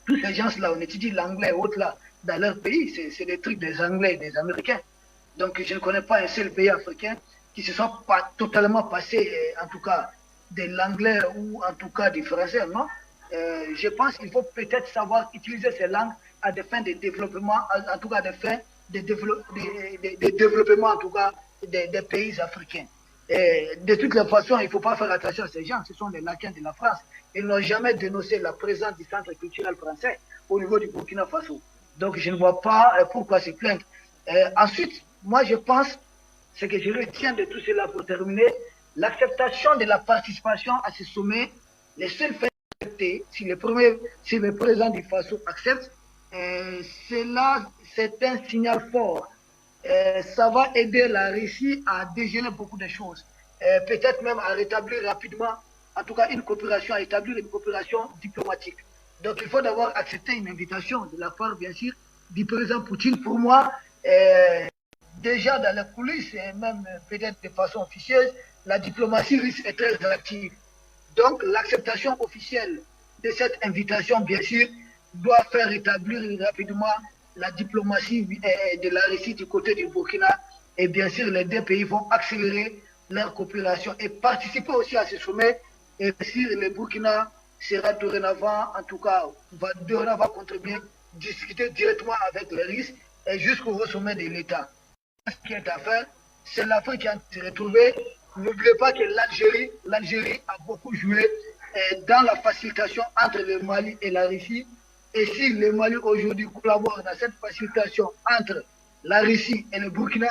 Tous ces gens-là, on étudie l'anglais et autres là, dans leur pays, c'est des trucs des Anglais et des Américains. Donc je ne connais pas un seul pays africain qui se soit pas totalement passé, en tout cas, de l'anglais ou en tout cas du français, non. Je pense qu'il faut peut-être savoir utiliser ces langues à des fins de développement, en tout cas à des fins de développement, en tout cas, des pays africains. Et de toutes les façons, il ne faut pas faire attention à ces gens, ce sont des laquins de la France. Ils n'ont jamais dénoncé la présence du centre culturel français au niveau du Burkina Faso. Donc je ne vois pas pourquoi se plaindre. Ensuite, moi je pense, ce que je retiens de tout cela pour terminer, l'acceptation de la participation à ce sommet, les seuls faits acceptés, si le président du Faso accepte, cela c'est un signal fort. Ça va aider la Russie à dégeler beaucoup de choses. Peut-être même à rétablir rapidement, en tout cas une coopération, à établir une coopération diplomatique. Donc il faut d'abord accepter une invitation de la part, bien sûr, du président Poutine. Pour moi, déjà dans les coulisses, et même peut-être de façon officieuse, la diplomatie russe est très active. Donc l'acceptation officielle de cette invitation, bien sûr, doit faire rétablir rapidement la diplomatie de la Russie du côté du Burkina. Et bien sûr, les deux pays vont accélérer leur coopération et participer aussi à ce sommet. Et si le Burkina sera dorénavant, en tout cas, va dorénavant contribuer, discuter directement avec les risques et jusqu'au sommet de l'État. Ce qui est à faire, c'est l'Afrique qui a se retrouver. N'oubliez pas que l'Algérie a beaucoup joué dans la facilitation entre le Mali et la Russie. Et si le Mali aujourd'hui collabore dans cette facilitation entre la Russie et le Burkina,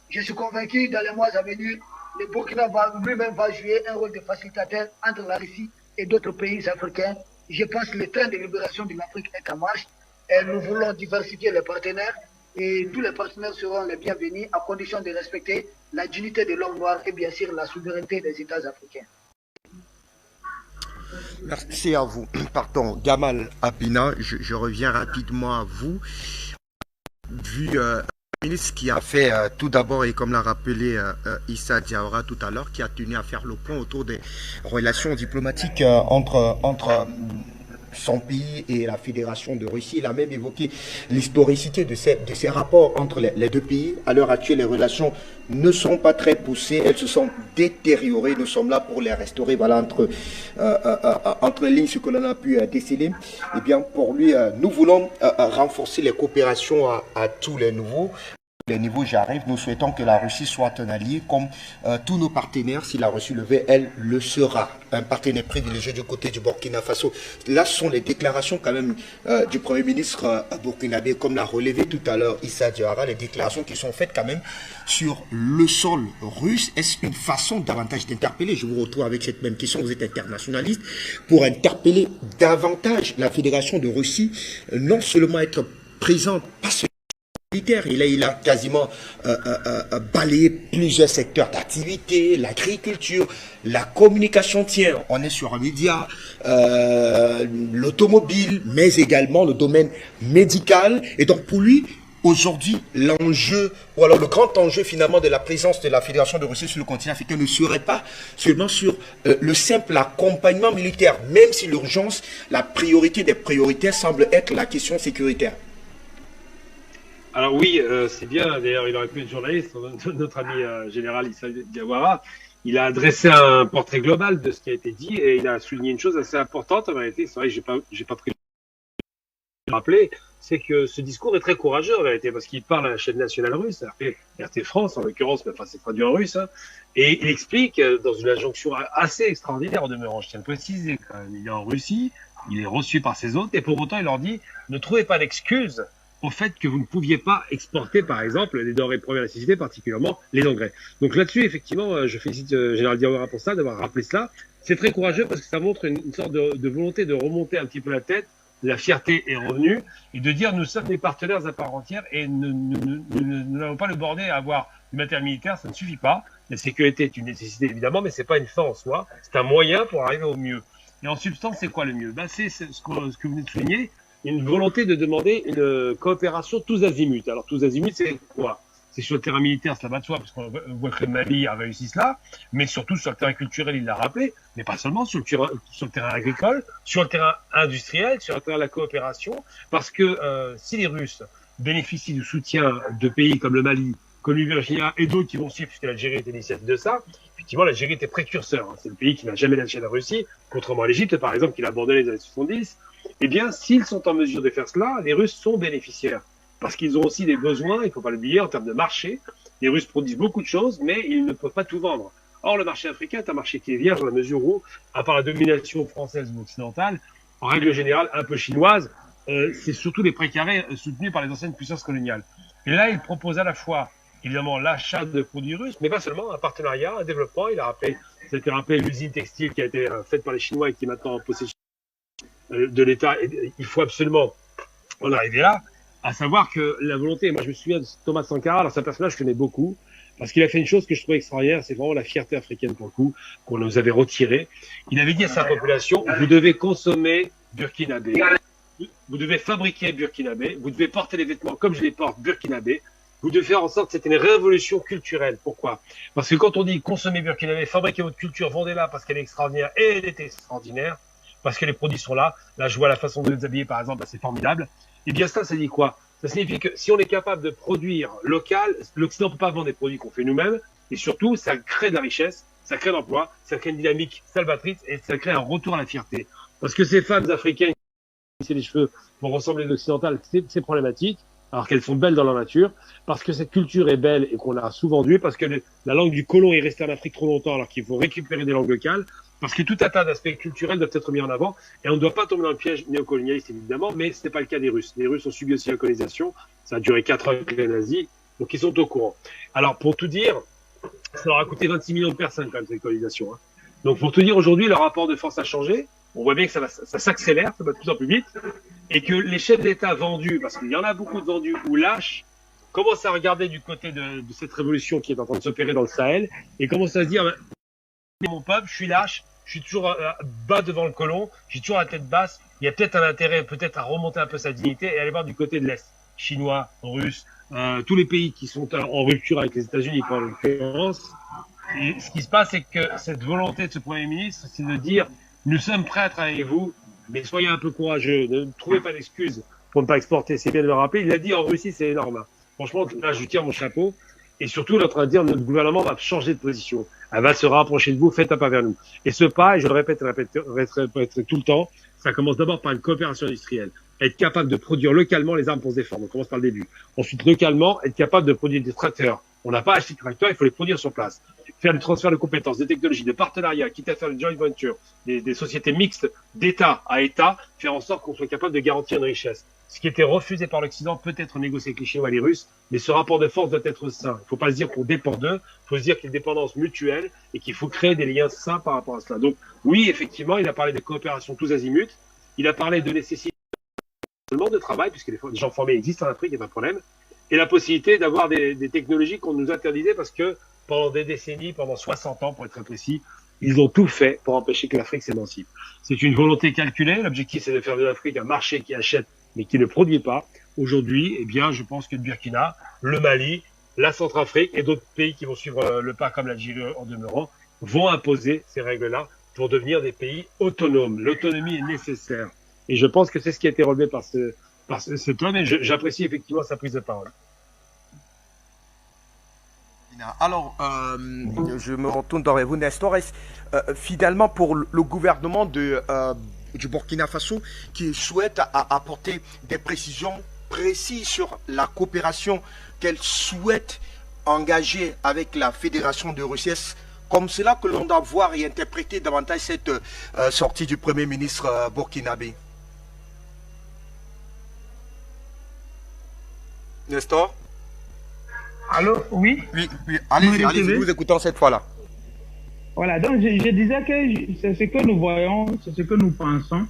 je suis convaincu dans les mois à venir, le Burkina lui-même va jouer un rôle de facilitateur entre la Russie et d'autres pays africains. Je pense que le train de libération de l'Afrique est en marche et nous voulons diversifier les partenaires et tous les partenaires seront les bienvenus à condition de respecter la dignité de l'homme noir et bien sûr la souveraineté des États africains. Merci à vous. Pardon, Gamal Abina, je reviens rapidement à vous. Vu le ministre qui a fait tout d'abord, et comme l'a rappelé Issa Diawara tout à l'heure, qui a tenu à faire le point autour des relations diplomatiques entre son pays et la Fédération de Russie. Il a même évoqué l'historicité de ces rapports entre les deux pays. À l'heure actuelle, les relations ne sont pas très poussées, elles se sont détériorées. Nous sommes là pour les restaurer. Voilà, entre lignes, ce que l'on a pu déceler. Eh bien, pour lui, nous voulons renforcer les coopérations à tous les niveaux. Les niveaux, j'arrive. Nous souhaitons que la Russie soit un allié comme tous nos partenaires. Si la Russie le veut, elle le sera. Un partenaire privilégié du côté du Burkina Faso. Là, ce sont les déclarations quand même du Premier ministre burkinabé, comme l'a relevé tout à l'heure Issa Diawara, les déclarations qui sont faites quand même sur le sol russe. Est-ce une façon davantage d'interpeller? Je vous retrouve avec cette même question. Vous êtes internationaliste. Pour interpeller davantage la Fédération de Russie, non seulement être présente, pas seulement il a quasiment balayé plusieurs secteurs d'activité, l'agriculture, la communication, tiens, on est sur un média, l'automobile, mais également le domaine médical. Et donc pour lui, aujourd'hui, l'enjeu, ou alors le grand enjeu finalement de la présence de la Fédération de Russie sur le continent africain ne serait pas seulement sur le simple accompagnement militaire, même si l'urgence, la priorité des priorités semble être la question sécuritaire. Alors oui, c'est bien. D'ailleurs, il aurait pu être journaliste, notre ami général Issa Diawara. Il a dressé un portrait global de ce qui a été dit et il a souligné une chose assez importante. En vérité, c'est vrai que j'ai pas pris le rappeler, c'est que ce discours est très courageux en vérité parce qu'il parle à la chaîne nationale russe, RT France en l'occurrence, mais enfin c'est traduit en russe, hein, et il explique dans une injonction assez extraordinaire en demeurant. Je tiens à le préciser. Il est en Russie, il est reçu par ses hôtes et pour autant il leur dit ne trouvez pas d'excuses au fait que vous ne pouviez pas exporter, par exemple, les denrées de première nécessité, particulièrement les engrais. Donc là-dessus, effectivement, je félicite Général Diawara pour ça, d'avoir rappelé cela. C'est très courageux parce que ça montre une sorte de volonté de remonter un petit peu la tête, la fierté est revenue, et de dire nous sommes des partenaires à part entière et nous n'allons pas le borner à avoir du matériel militaire, ça ne suffit pas. La sécurité est une nécessité évidemment, mais c'est pas une fin en soi, c'est un moyen pour arriver au mieux. Et en substance, c'est quoi le mieux? C'est ce que vous venez de souligner, une volonté de demander une coopération tous azimuts. Alors tous azimuts, c'est quoi? C'est sur le terrain militaire, cela va de soi, parce qu'on voit que le Mali a réussi cela, mais surtout sur le terrain culturel, il l'a rappelé, mais pas seulement sur le terrain agricole, sur le terrain industriel, sur le terrain de la coopération, parce que si les Russes bénéficient du soutien de pays comme le Mali, comme le Virginia et d'autres qui vont suivre, puisque l'Algérie est l'initiative de ça, effectivement, l'Algérie était précurseur. Hein. C'est le pays qui n'a jamais lâché la Russie, contrairement à l'Égypte, par exemple, qui l'a abandonné les années 70. Eh bien, s'ils sont en mesure de faire cela, les Russes sont bénéficiaires. Parce qu'ils ont aussi des besoins, il ne faut pas l'oublier, en termes de marché. Les Russes produisent beaucoup de choses, mais ils ne peuvent pas tout vendre. Or, le marché africain est un marché qui est vierge dans la mesure où, à part la domination française ou occidentale, en règle générale un peu chinoise, c'est surtout les précarés soutenus par les anciennes puissances coloniales. Et là, il propose à la fois, évidemment, l'achat de produits russes, mais pas seulement, un partenariat, un développement. Il a rappelé, ça a été rappelé l'usine textile qui a été faite par les Chinois et qui est maintenant en possession de l'État. Il faut absolument en arriver là, à savoir que la volonté, moi je me souviens de Thomas Sankara, alors c'est un personnage que je connais beaucoup, parce qu'il a fait une chose que je trouvais extraordinaire, c'est vraiment la fierté africaine pour le coup, qu'on nous avait retirée. Il avait dit à sa population, vous devez consommer burkinabé, vous devez fabriquer burkinabé, vous devez porter les vêtements comme je les porte burkinabé, vous devez faire en sorte que c'était une révolution culturelle. Pourquoi? Parce que quand on dit consommer burkinabé, fabriquer votre culture, vendez-la parce qu'elle est extraordinaire, et elle est extraordinaire, parce que les produits sont là. Là, je vois la façon de les habiller, par exemple, c'est formidable. Et bien ça dit quoi? Ça signifie que si on est capable de produire local, l'Occident ne peut pas vendre des produits qu'on fait nous-mêmes, Et surtout, ça crée de la richesse, ça crée de l'emploi, ça crée une dynamique salvatrice et ça crée un retour à la fierté. Parce que ces femmes africaines qui les cheveux pour ressembler aux occidentales, c'est problématique, alors qu'elles sont belles dans leur nature, parce que cette culture est belle et qu'on l'a souvent parce que la langue du colon est restée en Afrique trop longtemps, alors qu'il faut récupérer des langues locales, parce que tout un tas d'aspects culturels doivent être mis en avant, et on ne doit pas tomber dans le piège néocolonialiste, évidemment, mais ce n'est pas le cas des Russes. Les Russes ont subi aussi la colonisation, ça a duré 4 ans avec les nazis, donc ils sont au courant. Alors, pour tout dire, ça leur a coûté 26 millions de personnes, quand même, cette colonisation. Hein. Donc, pour tout dire, aujourd'hui, le rapport de force a changé, on voit bien que ça s'accélère, ça va de plus en plus vite, et que les chefs d'État vendus, parce qu'il y en a beaucoup de vendus ou lâches, commencent à regarder du côté de cette révolution qui est en train de s'opérer dans le Sahel, et commencent à se dire, mon peuple, je suis lâche, je suis toujours bas devant le colon, j'ai toujours la tête basse, il y a peut-être un intérêt peut-être à remonter un peu sa dignité et aller voir du côté de l'Est, chinois, russes, tous les pays qui sont en rupture avec les États-Unis, en l'occurrence. Et ce qui se passe, c'est que cette volonté de ce Premier ministre, c'est de dire, nous sommes prêts à travailler avec vous, mais soyez un peu courageux, ne trouvez pas d'excuses pour ne pas exporter, c'est bien de le rappeler. Il a dit en Russie, c'est énorme. Hein. Franchement, là, je tire mon chapeau. Et surtout, il est en train de dire, notre gouvernement va changer de position. Elle va se rapprocher de vous, faites un pas vers nous. Et ce pas, et je le répéterai tout le temps, ça commence d'abord par une coopération industrielle. Être capable de produire localement les armes pour se défendre. On commence par le début. Ensuite, localement, être capable de produire des tracteurs. On n'a pas acheté de tracteurs, il faut les produire sur place. Faire du transfert de compétences, de technologies, de partenariats, quitte à faire une joint venture, des sociétés mixtes d'État à État, faire en sorte qu'on soit capable de garantir une richesse. Ce qui était refusé par l'Occident peut être négocié avec les Chinois et les Russes, mais ce rapport de force doit être sain. Il ne faut pas se dire qu'on dépend d'eux, il faut se dire qu'il y a une dépendance mutuelle et qu'il faut créer des liens sains par rapport à cela. Donc oui, effectivement, il a parlé de coopération tous azimuts, il a parlé de nécessité seulement de travail, puisque les gens formés existent en Afrique, il n'y a pas de problème, et la possibilité d'avoir des technologies qu'on nous interdisait parce que pendant des décennies, pendant 60 ans pour être très précis, ils ont tout fait pour empêcher que l'Afrique s'émancipe. C'est une volonté calculée, l'objectif c'est de faire de l'Afrique un marché qui achète mais qui ne produit pas. Aujourd'hui, eh bien, je pense que le Burkina, le Mali, la Centrafrique et d'autres pays qui vont suivre le pas comme l'Algérie en demeurant vont imposer ces règles-là pour devenir des pays autonomes. L'autonomie est nécessaire. Et je pense que c'est ce qui a été relevé par cet homme et j'apprécie effectivement sa prise de parole. Alors, je me retourne vers vous, Nestor. Finalement, pour le gouvernement du Burkina Faso, qui souhaite apporter des précisions précises sur la coopération qu'elle souhaite engager avec la Fédération de Russie, comme cela que l'on doit voir et interpréter davantage cette sortie du Premier ministre burkinabé. Nestor? Allô, oui? Oui, allez-y, nous vous écoutons cette fois-là. Voilà, donc je disais que c'est ce que nous voyons, c'est ce que nous pensons.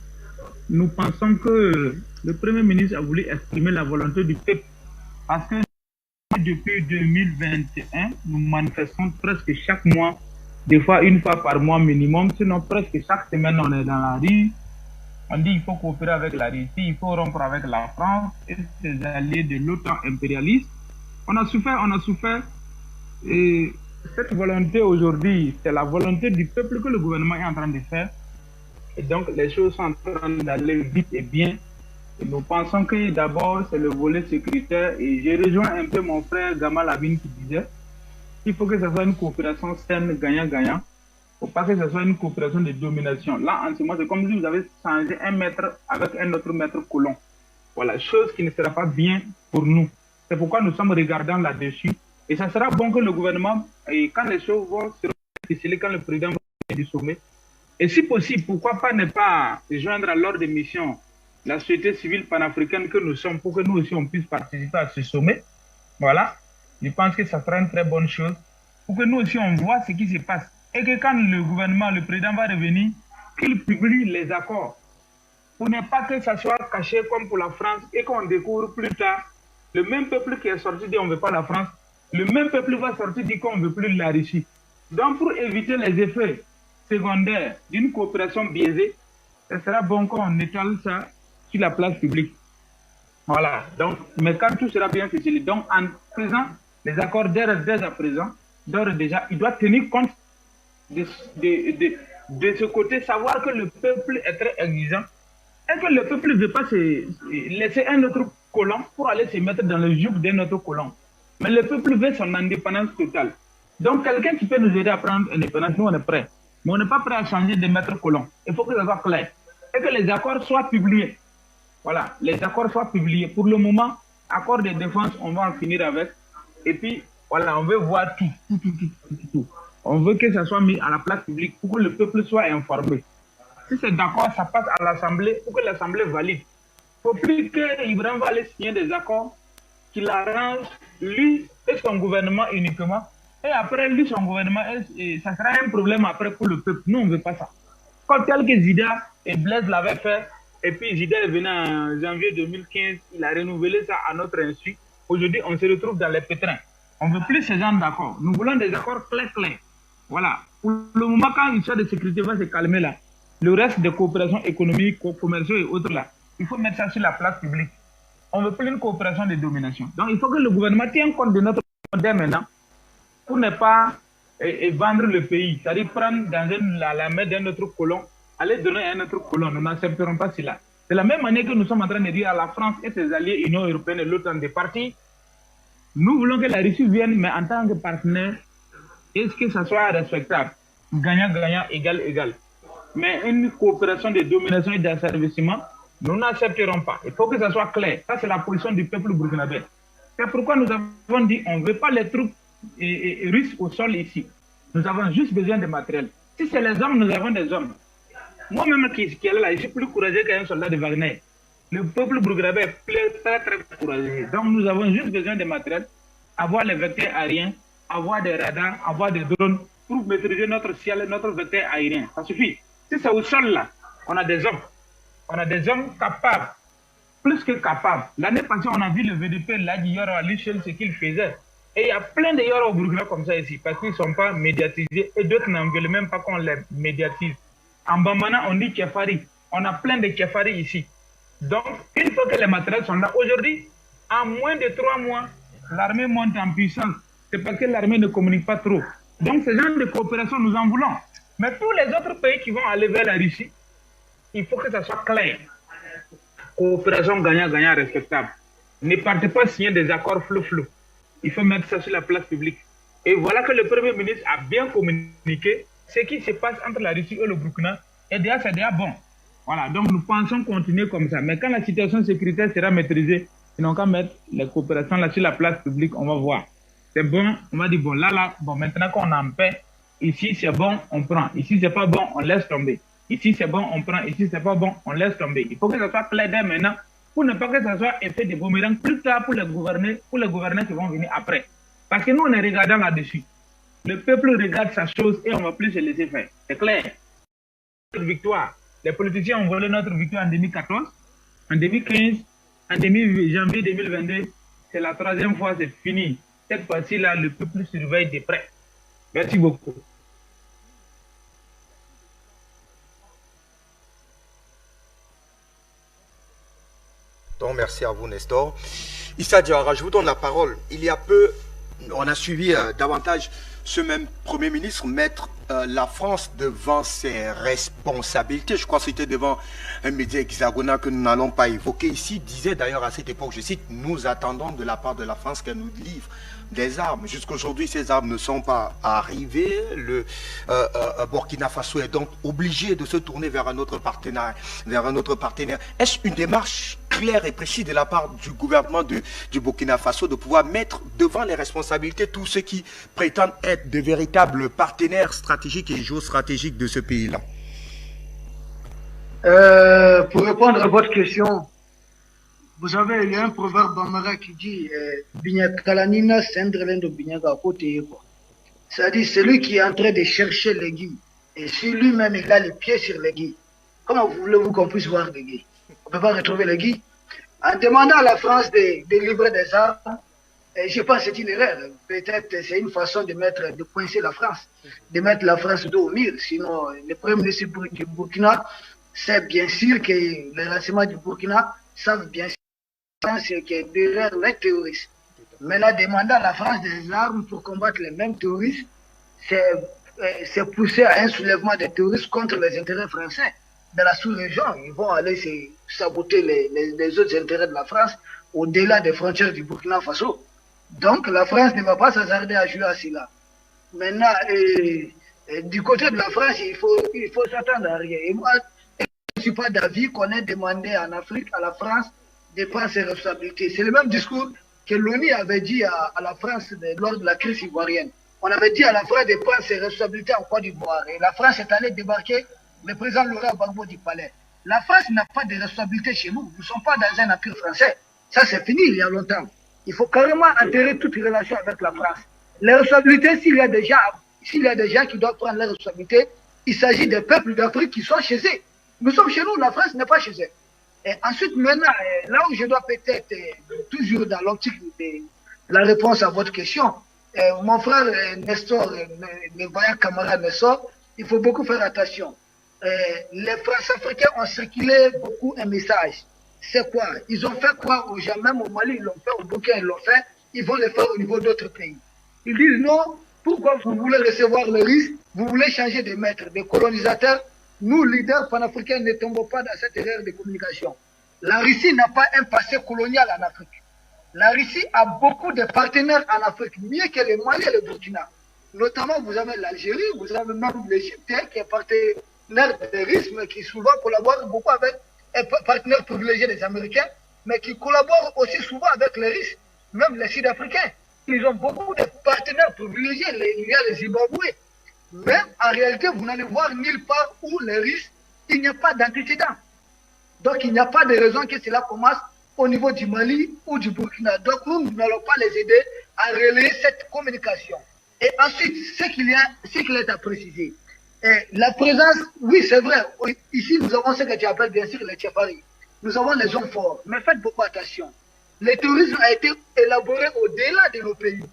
Nous pensons que le Premier ministre a voulu exprimer la volonté du peuple. Parce que depuis 2021, nous manifestons presque chaque mois, des fois une fois par mois minimum, sinon presque chaque semaine on est dans la rue. On dit qu'il faut coopérer avec la Russie, il faut rompre avec la France et ses alliés de l'OTAN impérialiste. On a souffert. Et cette volonté aujourd'hui, c'est la volonté du peuple que le gouvernement est en train de faire. Et donc, les choses sont en train d'aller vite et bien. Et nous pensons que d'abord, c'est le volet sécuritaire. Et j'ai rejoint un peu mon frère Gamal Abine qui disait qu'il faut que ce soit une coopération saine, gagnant-gagnant. Il ne faut pas que ce soit une coopération de domination. Là, en ce moment, c'est comme si vous avez changé un maître avec un autre maître colon. Voilà, chose qui ne sera pas bien pour nous. C'est pourquoi nous sommes regardants là-dessus. Et ça sera bon que le gouvernement, et quand les choses vont se décider, quand le président va du sommet, et si possible, pourquoi pas ne pas joindre à l'ordre des missions la société civile panafricaine que nous sommes, pour que nous aussi on puisse participer à ce sommet. Voilà. Je pense que ça sera une très bonne chose, pour que nous aussi on voit ce qui se passe. Et que quand le gouvernement, le président va revenir, qu'il publie les accords. Pour ne pas que ça soit caché comme pour la France et qu'on découvre plus tard, le même peuple qui est sorti dit on ne veut pas la France, le même peuple va sortir dit qu'on ne veut plus la Russie. Donc pour éviter les effets secondaires d'une coopération biaisée, ce sera bon qu'on étale ça sur la place publique. Voilà. Donc, mais quand tout sera bien ficelé, donc en faisant les accords dès à présent, d'ores et déjà, il doit tenir compte de ce côté, savoir que le peuple est très exigeant et que le peuple ne veut pas se laisser un autre colon pour aller se mettre dans le joug d'un autre colon. Mais le peuple veut son indépendance totale. Donc, quelqu'un qui peut nous aider à prendre l'indépendance, nous, on est prêts. Mais on n'est pas prêt à changer de maître colon. Il faut que ça soit clair. Et que les accords soient publiés. Voilà, les accords soient publiés. Pour le moment, accord de défense, on va en finir avec. Et puis, voilà, on veut voir tout. On veut que ça soit mis à la place publique pour que le peuple soit informé. Si c'est d'accord, ça passe à l'Assemblée pour que l'Assemblée valide. Il ne faut plus que Ibrahim va aller signer des accords qu'il arrange lui et son gouvernement uniquement. Et après, lui, son gouvernement, et ça sera un problème après pour le peuple. Nous, on ne veut pas ça. Comme tel que Zida et Blaise l'avaient fait, et puis Zida est venu en janvier 2015, il a renouvelé ça à notre insu. Aujourd'hui, on se retrouve dans les pétrins. On ne veut plus ce genre d'accords. Nous voulons des accords clairs. Voilà. Pour le moment, quand l'histoire de sécurité va se calmer là, le reste des coopérations économiques, commerciales et autres là, il faut mettre ça sur la place publique. On ne veut plus une coopération de domination. Donc, il faut que le gouvernement tienne compte de notre modèle maintenant pour ne pas vendre le pays. C'est-à-dire prendre dans la main d'un autre colon, aller donner à un autre colon. Nous n'accepterons pas cela. De la même manière que nous sommes en train de dire à la France et ses alliés, Union européenne et l'OTAN des partis, nous voulons que la Russie vienne, mais en tant que partenaire, est-ce que ça soit respectable? Gagnant-gagnant, égal. Mais une coopération de domination et d'asservissement, nous n'accepterons pas. Il faut que ça soit clair. Ça, c'est la position du peuple burkinabé. C'est pourquoi nous avons dit on ne veut pas les troupes russes au sol ici. Nous avons juste besoin de matériel. Si c'est les hommes, nous avons des hommes. Moi-même qui est là, je suis plus courageux qu'un soldat de Wagner. Le peuple burkinabé est très courageux. Donc nous avons juste besoin de matériel, avoir les vecteurs aériens, avoir des radars, avoir des drones pour maîtriser notre ciel et notre vecteur aérien. Ça suffit. Si c'est au sol là, on a des hommes. On a des hommes capables, plus que capables. L'année passée, on a vu le VDP, là, Yoro à l'échelle, ce qu'il faisait. Et il y a plein de Yoro au Burkina comme ça ici, parce qu'ils ne sont pas médiatisés et d'autres n'en veulent même pas qu'on les médiatise. En Bamana, on dit Kefari. On a plein de Kefari ici. Donc, une fois que les matériels sont là, aujourd'hui, en moins de 3 mois, l'armée monte en puissance. C'est parce que l'armée ne communique pas trop. Donc, ce genre de coopération, nous en voulons. Mais tous les autres pays qui vont aller vers la Russie, il faut que ça soit clair. Coopération gagnant-gagnant respectable. Ne partez pas signer des accords flou. Il faut mettre ça sur la place publique. Et voilà que le Premier ministre a bien communiqué ce qui se passe entre la Russie et le Burkina. Et déjà, c'est déjà bon. Voilà, donc nous pensons continuer comme ça. Mais quand la situation sécuritaire sera maîtrisée, ils n'ont qu'à mettre les coopérations là sur la place publique, on va voir. C'est bon, on va dire bon, bon, maintenant qu'on est en paix, ici c'est bon, on prend. Ici c'est pas bon, on laisse tomber. Ici c'est bon, on prend. Ici c'est pas bon, on laisse tomber. Il faut que ça soit clair dès maintenant pour ne pas que ça soit effet de boomerang plus tard pour les gouverneurs qui vont venir après. Parce que nous on est regardant là-dessus. Le peuple regarde sa chose et on va plus se laisser faire. C'est clair. Notre victoire. Les politiciens ont volé notre victoire en 2014, en 2015, en janvier 2022. C'est la 3e fois, c'est fini. Cette fois-ci-là, le peuple surveille de près. Merci beaucoup. Donc, merci à vous, Nestor. Issa Diawara, je vous donne la parole. Il y a peu, on a suivi davantage ce même Premier ministre mettre la France devant ses responsabilités. Je crois que c'était devant un média hexagonal que nous n'allons pas évoquer ici. Disait d'ailleurs à cette époque, je cite, nous attendons de la part de la France qu'elle nous livre des armes. Jusqu'aujourd'hui, ces armes ne sont pas arrivées. Le Burkina Faso est donc obligé de se tourner vers un autre partenaire. Est-ce une démarche claire et précise de la part du gouvernement du Burkina Faso de pouvoir mettre devant les responsabilités tous ceux qui prétendent être de véritables partenaires stratégiques et géostratégiques de ce pays-là? Pour répondre à votre question, vous savez, il y a un proverbe bambara qui dit Binyakalanina Sendrelendo Binyaga côté. C'est-à-dire celui qui est en train de chercher l'aiguille et si lui-même il a les pieds sur l'aiguille, comment voulez-vous qu'on puisse voir l'aiguille? On ne peut pas retrouver l'aiguille. En demandant à la France de livrer des armes, je pense que c'est une erreur. Peut-être c'est une façon de coincer la France, de mettre la France dos au mur. Sinon, le Premier ministre du Burkina sait bien sûr que les renseignements du Burkina savent bien sûr qu'il y a derrière les terroristes. Maintenant, demander à la France des armes pour combattre les mêmes terroristes, c'est pousser à un soulèvement des terroristes contre les intérêts français. Dans la sous-région, ils vont aller saboter les autres intérêts de la France au-delà des frontières du Burkina Faso. Donc la France ne va pas s'hasarder à jouer à cela. Maintenant, du côté de la France, il faut s'attendre à rien. Et moi, je ne suis pas d'avis qu'on ait demandé en Afrique, à la France, de prendre ses responsabilités. C'est le même discours que l'ONU avait dit à la France lors de la crise ivoirienne. On avait dit à la France de prendre ses responsabilités en Côte d'Ivoire. Et la France est allée débarquer le président Laurent Gbagbo du palais. La France n'a pas de responsabilité chez nous. Nous ne sommes pas dans un empire français. Ça, c'est fini il y a longtemps. Il faut carrément enterrer toute relation avec la France. Les responsabilités, s'il y a des gens qui doivent prendre les responsabilités, il s'agit des peuples d'Afrique qui sont chez eux. Nous sommes chez nous, la France n'est pas chez eux. Et ensuite, maintenant, là où je dois peut-être, toujours dans l'optique de la réponse à votre question, mon frère Nestor, mes voyants camarades Nestor, il faut beaucoup faire attention. Les France-Africains ont circulé beaucoup un message. C'est quoi? Ils ont fait croire aux gens, même au Mali, ils l'ont fait, au Burkina, ils l'ont fait, ils vont le faire au niveau d'autres pays. Ils disent non, pourquoi vous voulez recevoir le risque? Vous voulez changer de maître, de colonisateurs? Nous, leaders panafricains, ne tombons pas dans cette erreur de communication. La Russie n'a pas un passé colonial en Afrique. La Russie a beaucoup de partenaires en Afrique, mieux que le Mali et le Burkina. Notamment, vous avez l'Algérie, vous avez même l'Égypte, qui est partenaire des Russes, mais qui souvent collabore beaucoup avec un partenaire privilégié des Américains, mais qui collabore aussi souvent avec les Russes, même les Sud-Africains. Ils ont beaucoup de partenaires privilégiés, il y a les Zimbabwe. Mais en réalité, vous n'allez voir nulle part où les Russes, il n'y a pas d'antécédents. Donc il n'y a pas de raison que cela commence au niveau du Mali ou du Burkina. Donc nous n'allons pas les aider à relayer cette communication. Et ensuite, ce qu'il est à préciser, la présence, oui c'est vrai, ici nous avons ce que tu appelles bien sûr les Tchefari. Nous avons les hommes forts, mais faites beaucoup attention. Le tourisme a été élaboré au-delà de nos pays.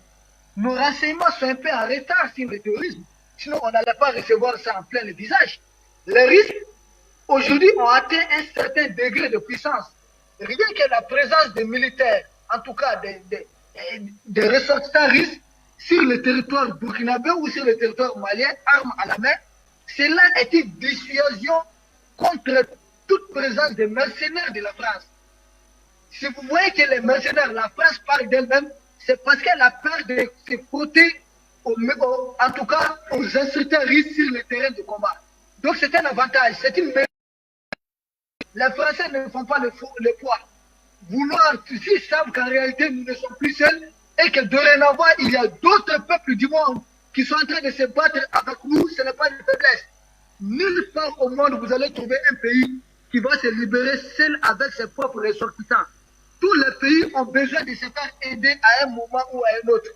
Nos renseignements sont un peu en retard sur le tourisme. Sinon, on n'allait pas recevoir ça en plein le visage. Les risques, aujourd'hui, ont atteint un certain degré de puissance. Rien que la présence des militaires, en tout cas des ressortissants russes, sur le territoire burkinabé ou sur le territoire malien, armes à la main, cela est une dissuasion contre toute présence des mercenaires de la France. Si vous voyez que les mercenaires, la France parle d'elle-même, c'est parce qu'elle a peur de se frotter, en tout cas, aux instructeurs russes sur le terrain de combat. Donc c'est un avantage, c'est une menace. Les Français ne font pas le poids. Vouloir, s'ils savent qu'en réalité nous ne sommes plus seuls et que dorénavant il y a d'autres peuples du monde qui sont en train de se battre avec nous, ce n'est pas une faiblesse. Nulle part au monde vous allez trouver un pays qui va se libérer seul avec ses propres ressortissants. Tous les pays ont besoin de se faire aider à un moment ou à un autre.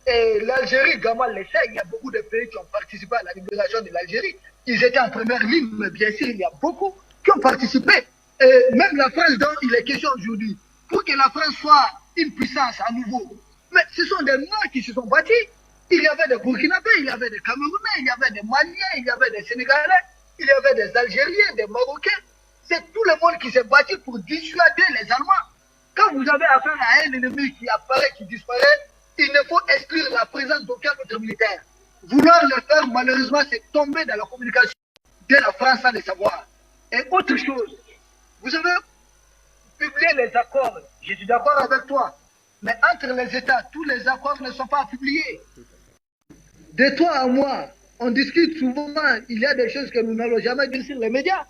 Et l'Algérie, Gamal le sait, il y a beaucoup de pays qui ont participé à la libération de l'Algérie. Ils étaient en première ligne, mais bien sûr, il y a beaucoup qui ont participé. Et même la France, dont il est question aujourd'hui, pour que la France soit une puissance à nouveau. Mais ce sont des Noirs qui se sont battus. Il y avait des Burkinabés, il y avait des Camerounais, il y avait des Maliens, il y avait des Sénégalais, il y avait des Algériens, des Marocains. C'est tout le monde qui s'est battu pour dissuader les Allemands. Quand vous avez affaire à un ennemi qui apparaît, qui disparaît, il ne faut exclure la présence d'aucun autre militaire. Vouloir le faire, malheureusement, c'est tomber dans la communication de la France sans le savoir. Et autre chose, vous avez publié les accords, je suis d'accord avec toi, mais entre les États, tous les accords ne sont pas publiés. De toi à moi, on discute souvent, il y a des choses que nous n'allons jamais dire sur les médias.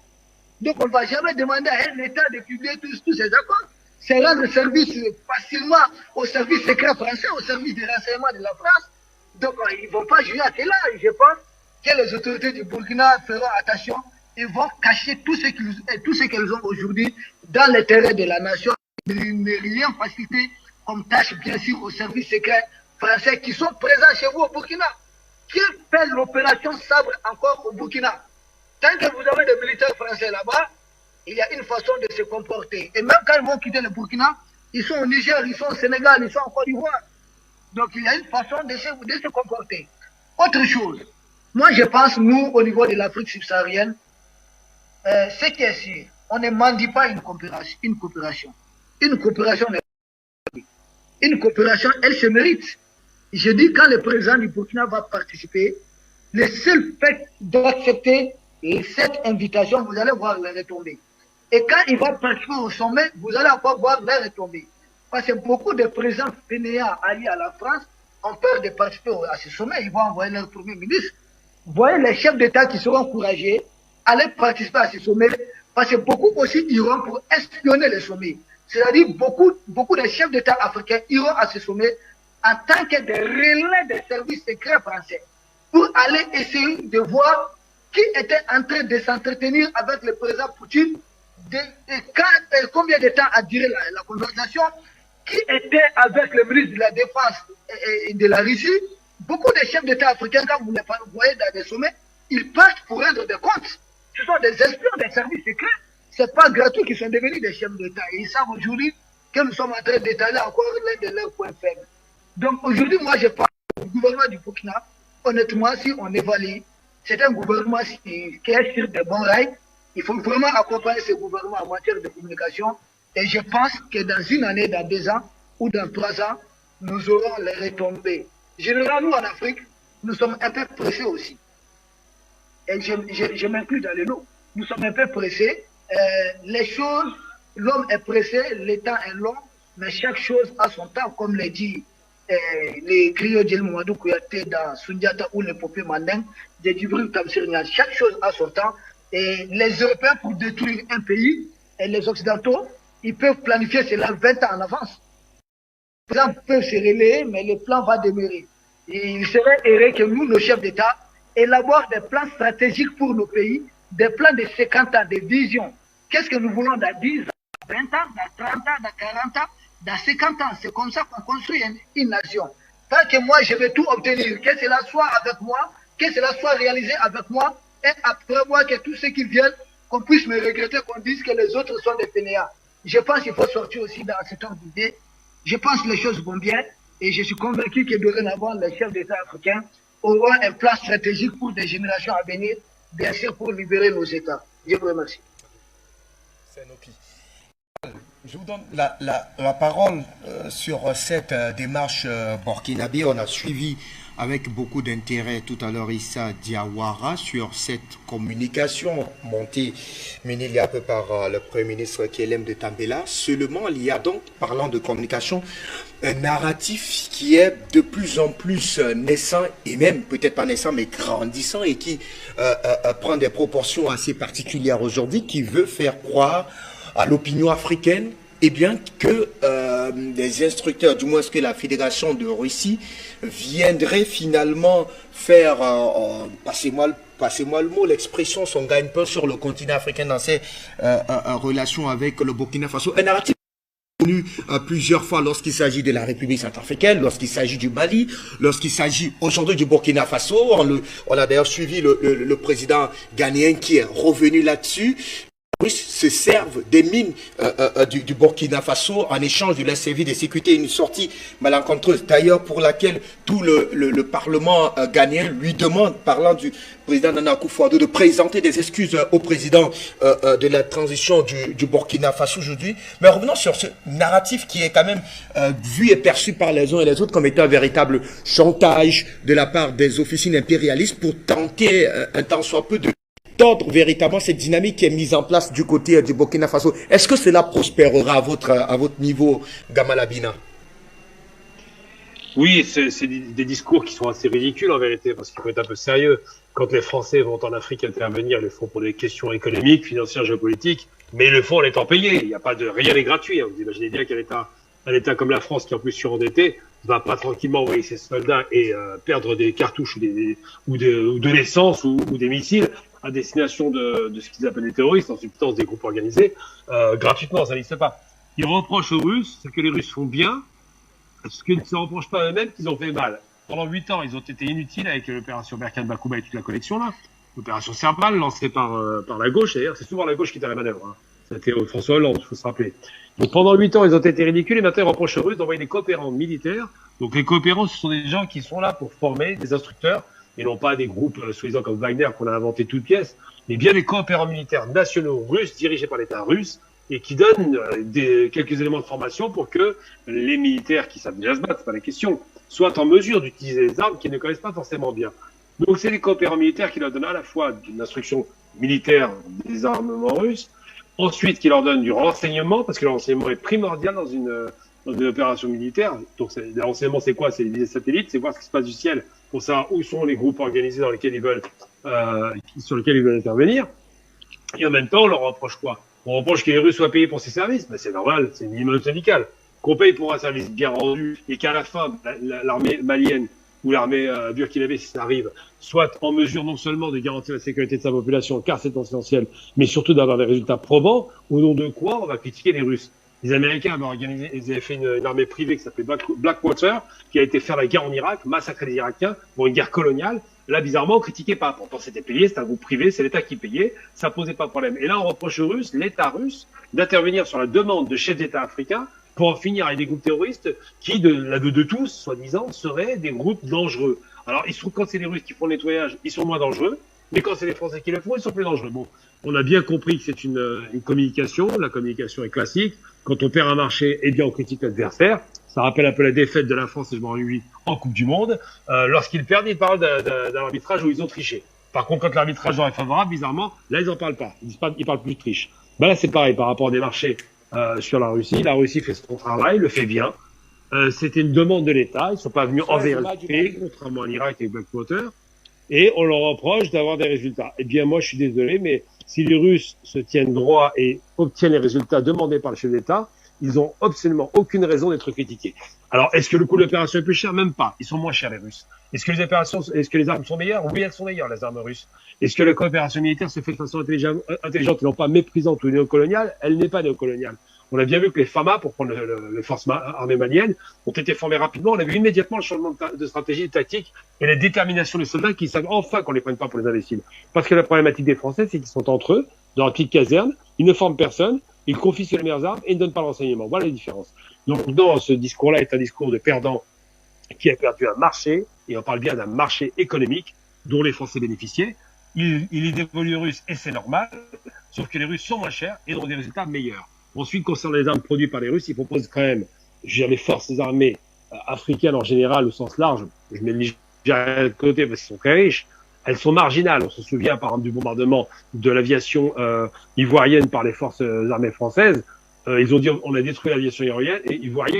Donc on ne va jamais demander à un État de publier tous ces accords. C'est rendre service facilement au service secret français, au service des renseignements de la France. Donc ils ne vont pas jouer à cela. Je pense que les autorités du Burkina feront attention. Ils vont cacher tout ce qu'elles ont aujourd'hui dans les terrains de la nation. Ne rien faciliter comme tâche, bien sûr, aux services secrets français qui sont présents chez vous au Burkina. Qui fait l'opération Sabre encore au Burkina? Tant que vous avez des militaires français là-bas, il y a une façon de se comporter. Et même quand ils vont quitter le Burkina, ils sont au Niger, ils sont au Sénégal, ils sont en Côte d'Ivoire. Donc il y a une façon de se comporter. Autre chose, moi je pense, nous, au niveau de l'Afrique subsaharienne, ce qui est sûr, on ne mendie pas une coopération. Une coopération, elle se mérite. Je dis, quand le président du Burkina va participer, le seul fait d'accepter cette invitation, vous allez voir les retombées. Et quand il va participer au sommet, vous allez encore voir les retombées. Parce que beaucoup de présidents fainéants alliés à la France ont peur de participer à ce sommet. Ils vont envoyer leur premier ministre. Vous voyez les chefs d'État qui seront encouragés à aller participer à ce sommet, parce que beaucoup aussi iront pour espionner les sommets. C'est-à-dire beaucoup de chefs d'État africains iront à ce sommet en tant que des relais des services secrets français pour aller essayer de voir qui était en train de s'entretenir avec le président Poutine, combien de temps a duré la conversation, qui était avec le ministre de la Défense et de la Russie. Beaucoup de chefs d'État africains, quand vous les voyez dans des sommets, ils partent pour rendre des comptes. Ce sont des espions des services secrets. Ce n'est pas gratuit qu'ils sont devenus des chefs d'État. Et ils savent aujourd'hui que nous sommes en train d'étaler encore l'un de leurs points faibles. Donc aujourd'hui, moi, je pense au gouvernement du Burkina, honnêtement, si on évalue, c'est un gouvernement qui est sur de bons rails. Il faut vraiment accompagner ce gouvernement en matière de communication. Et je pense que dans une année, dans 2 ans ou dans 3 ans, nous aurons les retombées. Généralement, nous, en Afrique, nous sommes un peu pressés aussi. Et je m'inclus dans les lots. Nous sommes un peu pressés. Les choses, l'homme est pressé, le temps est long, mais chaque chose a son temps, comme l'a dit les griots de Mamadou Kouyaté dans Sundiata ou les Popé Mandeng, de Djibril Tamsir Niasse. Chaque chose a son temps. Et les Européens, pour détruire un pays, et les Occidentaux, ils peuvent planifier cela 20 ans en avance. Les plans peuvent se relayer, mais le plan va demeurer. Et il serait erré que nous, nos chefs d'État, élaborent des plans stratégiques pour nos pays, des plans de 50 ans, des visions. Qu'est-ce que nous voulons dans 10 ans, dans 20 ans, dans 30 ans, dans 40 ans, dans 50 ans? C'est comme ça qu'on construit une nation. Tant que moi, je vais tout obtenir, que cela soit avec moi, que cela soit réalisé avec moi, et après moi, que tous ceux qui viennent, qu'on puisse me regretter, qu'on dise que les autres sont des fainéants. Je pense qu'il faut sortir aussi dans cet ordre d'idée. Je pense que les choses vont bien, et je suis convaincu que dorénavant, les chefs d'État africains auront un plan stratégique pour des générations à venir, bien sûr pour libérer nos États. Je vous remercie. Je vous donne la parole sur cette démarche burkinabé. On a suivi avec beaucoup d'intérêt tout à l'heure Issa Diawara sur cette communication montée, menée il y a peu par le Premier ministre KLM de Tambela. Seulement, il y a donc, parlant de communication, un narratif qui est de plus en plus naissant, et même peut-être pas naissant, mais grandissant, et qui prend des proportions assez particulières aujourd'hui, qui veut faire croire à l'opinion africaine, eh bien que des instructeurs, du moins que la Fédération de Russie, viendraient finalement faire, passez-moi le mot, l'expression, son gagne-pain sur le continent africain dans ses relations avec le Burkina Faso. Un narratif connu plusieurs fois lorsqu'il s'agit de la République centrafricaine, lorsqu'il s'agit du Mali, lorsqu'il s'agit aujourd'hui du Burkina Faso. On a d'ailleurs suivi le président ghanéen qui est revenu là-dessus. Les Russes se servent des mines du Burkina Faso en échange de leur service de sécurité, une sortie malencontreuse, d'ailleurs pour laquelle tout le Parlement ghanéen lui demande, parlant du président Nana Akufo-Addo, de présenter des excuses au président de la transition du Burkina Faso aujourd'hui. Mais revenons sur ce narratif qui est quand même vu et perçu par les uns et les autres comme étant un véritable chantage de la part des officines impérialistes pour tenter un tant soit peu de tordre véritablement cette dynamique qui est mise en place du côté du Burkina Faso. Est-ce que cela prospérera à votre niveau, Gamala Bina? Oui, c'est des discours qui sont assez ridicules en vérité, parce qu'il faut être un peu sérieux. Quand les Français vont en Afrique intervenir, ils le font pour des questions économiques, financières, géopolitiques, mais ils le font en étant payés. Il n'y a pas de rien n'est gratuit. Vous imaginez bien qu'un État comme la France, qui est en plus surendetté, ne va pas tranquillement envoyer ses soldats et perdre des cartouches ou de l'essence ou des missiles à destination de ce qu'ils appellent les terroristes, en substance des groupes organisés, gratuitement, ça n'existe pas. Ils reprochent aux Russes ce que les Russes font bien, ce qu'ils ne se reprochent pas eux-mêmes qu'ils ont fait mal. Pendant 8 ans, ils ont été inutiles avec l'opération Berkane Bakuba et toute la collection là. L'opération Serval, lancée par la gauche, d'ailleurs, c'est souvent la gauche qui est à la manœuvre. Hein. C'était François Hollande, il faut se rappeler. Donc pendant 8 ans, ils ont été ridicules et maintenant ils reprochent aux Russes d'envoyer des coopérants militaires. Donc les coopérants, ce sont des gens qui sont là pour former des instructeurs, et non pas des groupes soi-disant comme Wagner qu'on a inventé toutes pièces, mais bien des coopérants militaires nationaux russes dirigés par l'État russe et qui donnent quelques éléments de formation pour que les militaires qui savent déjà se battre, c'est pas la question, soient en mesure d'utiliser des armes qu'ils ne connaissent pas forcément bien. Donc c'est les coopérants militaires qui leur donnent à la fois une instruction militaire des armements russes, ensuite qui leur donnent du renseignement, parce que le renseignement est primordial dans des opérations militaires. Donc, les renseignements, c'est quoi? C'est les satellites, c'est voir ce qui se passe du ciel pour savoir où sont les groupes organisés dans lesquels sur lesquels ils veulent intervenir. Et en même temps, on leur reproche quoi? On reproche que les Russes soient payés pour ces services. Ben, c'est normal, c'est une minimum syndical. Qu'on paye pour un service bien rendu et qu'à la fin, l'armée malienne ou l'armée burkinabé, si ça arrive, soit en mesure non seulement de garantir la sécurité de sa population, car c'est essentiel, mais surtout d'avoir des résultats probants, au nom de quoi on va critiquer les Russes. Les Américains avaient organisé, ils avaient fait une armée privée qui s'appelait Blackwater, qui a été faire la guerre en Irak, massacrer les Irakiens pour une guerre coloniale. Là, bizarrement, on critiquait pas. Pourtant, c'était payé, c'est un groupe privé, c'est l'État qui payait, ça posait pas de problème. Et là, on reproche aux Russes, l'État russe, d'intervenir sur la demande de chefs d'État africains pour en finir avec des groupes terroristes qui, de l'aveu de tous, soi-disant, seraient des groupes dangereux. Alors, il se trouve quand c'est les Russes qui font le nettoyage, ils sont moins dangereux, mais quand c'est les Français qui le font, ils sont plus dangereux. Bon, on a bien compris que c'est une communication, la communication est classique. Quand on perd un marché, eh bien, on critique l'adversaire. Ça rappelle un peu la défaite de la France, et je m'en réjouis, en Coupe du Monde. Lorsqu'ils perdent, ils parlent d'un arbitrage où ils ont triché. Par contre, quand l'arbitrage leur est favorable, bizarrement, là, ils en parlent pas. Ils parlent plus de triche. Ben là, c'est pareil par rapport à des marchés sur la Russie. La Russie fait son travail, le fait bien. C'était une demande de l'État. Ils sont pas venus envers le fait, contrairement à l'Irak et Blackwater. Et on leur reproche d'avoir des résultats. Eh bien, moi, je suis désolé, mais si les Russes se tiennent droit et obtiennent les résultats demandés par le chef d'État, ils ont absolument aucune raison d'être critiqués. Alors, est-ce que le coût de l'opération est plus cher? Même pas. Ils sont moins chers, les Russes. Est-ce que les armes sont meilleures? Oui, elles sont meilleures, les armes russes. Est-ce que la coopération militaire se fait de façon intelligente et non pas méprisante ou néocoloniale? Elle n'est pas néocoloniale. On a bien vu que les FAMA, pour prendre les forces armées maliennes, ont été formées rapidement. On a vu immédiatement le changement de stratégie, de tactique et la détermination des soldats qui savent enfin qu'on les prenne pas pour les imbéciles. Parce que la problématique des Français, c'est qu'ils sont entre eux, dans la petite caserne, ils ne forment personne, ils confisquent les meilleures armes et ils ne donnent pas de renseignements. Voilà les différences. Donc, non, ce discours-là est un discours de perdant qui a perdu un marché, et on parle bien d'un marché économique dont les Français bénéficiaient. Il est dévolu aux Russes et c'est normal, sauf que les Russes sont moins chers et ont des résultats meilleurs. Ensuite, concernant les armes produites par les Russes, ils proposent quand même, les forces armées africaines en général, au sens large, je mets le Nigeria de côté parce qu'ils sont très riches, elles sont marginales. On se souvient par exemple du bombardement de l'aviation ivoirienne par les forces armées françaises. Ils ont dit on a détruit l'aviation ivoirienne,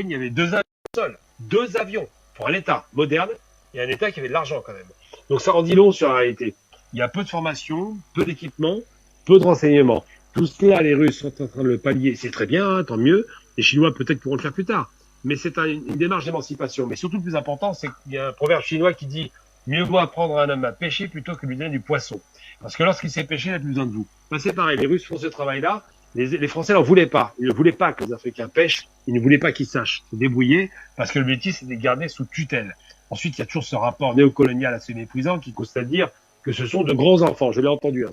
il y avait 2 avions seuls. 2 avions pour un État moderne et un État qui avait de l'argent quand même. Donc ça en dit long sur la réalité. Il y a peu de formation, peu d'équipement, peu de renseignements. Tout cela, les Russes sont en train de le pallier. C'est très bien, hein, tant mieux. Les Chinois peut-être pourront le faire plus tard. Mais c'est une démarche d'émancipation. Mais surtout le plus important, c'est qu'il y a un proverbe chinois qui dit mieux vaut apprendre à un homme à pêcher plutôt que lui donner du poisson. Parce que lorsqu'il sait pêcher, il n'a plus besoin de vous. Ben, c'est pareil, les Russes font ce travail-là. Les Français n'en voulaient pas. Ils ne voulaient pas que les Africains pêchent. Ils ne voulaient pas qu'ils sachent se débrouiller parce que le métier, c'est de les garder sous tutelle. Ensuite, il y a toujours ce rapport néocolonial assez méprisant qui consiste à dire que ce sont de grands enfants. Je l'ai entendu. Hein.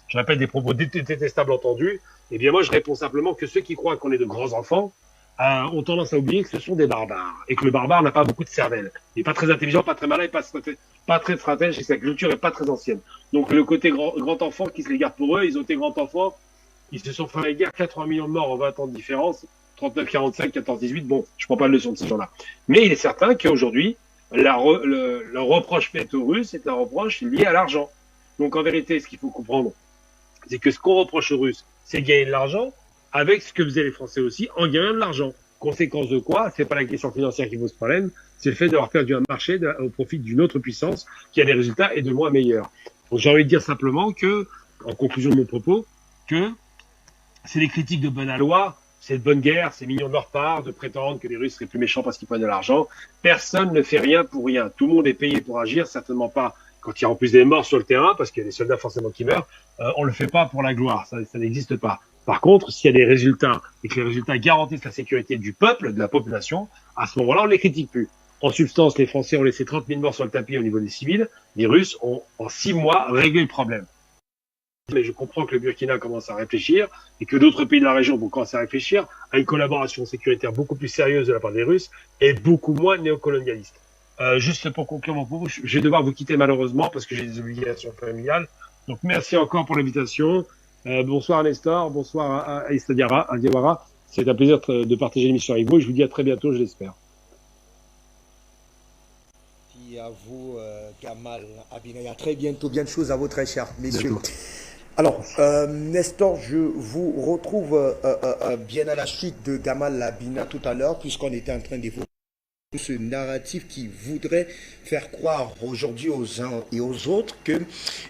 Je répète des propos détestables entendus. Eh bien, moi, je réponds simplement que ceux qui croient qu'on est de grands enfants ont tendance à oublier que ce sont des barbares et que le barbare n'a pas beaucoup de cervelle. Il n'est pas très intelligent, pas très malin, pas très stratège et sa culture est pas très ancienne. Donc, le côté grand enfant qui se les garde pour eux, ils ont été grands enfants. Ils se sont fait la guerre, 80 millions de morts en 20 ans de différence, 39, 45, 14, 18. Bon, je prends pas de leçon de ces gens-là. Mais il est certain qu'aujourd'hui, le reproche fait aux Russes est un reproche lié à l'argent. Donc en vérité, ce qu'il faut comprendre, c'est que ce qu'on reproche aux Russes, c'est de gagner de l'argent avec ce que faisaient les Français aussi en gagnant de l'argent. Conséquence de quoi? C'est pas la question financière qui pose problème, c'est le fait d'avoir perdu un marché au profit d'une autre puissance qui a des résultats et de loin meilleurs. Donc j'ai envie de dire simplement que, en conclusion de mon propos, que c'est les critiques de bonne loi, c'est de bonne guerre, c'est mignon de leur part de prétendre que les Russes seraient plus méchants parce qu'ils prennent de l'argent. Personne ne fait rien pour rien. Tout le monde est payé pour agir, certainement pas quand il y a en plus des morts sur le terrain, parce qu'il y a des soldats forcément qui meurent. On le fait pas pour la gloire, ça n'existe pas. Par contre, s'il y a des résultats et que les résultats garantissent la sécurité du peuple, de la population, à ce moment-là, on ne les critique plus. En substance, les Français ont laissé 30 000 morts sur le tapis au niveau des civils. Les Russes ont, en 6 mois, réglé le problème. Mais je comprends que le Burkina commence à réfléchir et que d'autres pays de la région vont commencer à réfléchir à une collaboration sécuritaire beaucoup plus sérieuse de la part des Russes et beaucoup moins néocolonialiste. Juste pour conclure mon propos, je vais devoir vous quitter malheureusement parce que j'ai des obligations familiales. Donc merci encore pour l'invitation. Bonsoir à Nestor, bonsoir à Issa Diawara. C'est un plaisir de partager l'émission avec vous et je vous dis à très bientôt, je l'espère. À vous, Kamal Abina. À très bientôt. Bien de choses à vous, très chers messieurs. Alors, Nestor, je vous retrouve bien à la suite de Gamal Labina tout à l'heure, puisqu'on était en train d'évoquer ce narratif qui voudrait faire croire aujourd'hui aux uns et aux autres que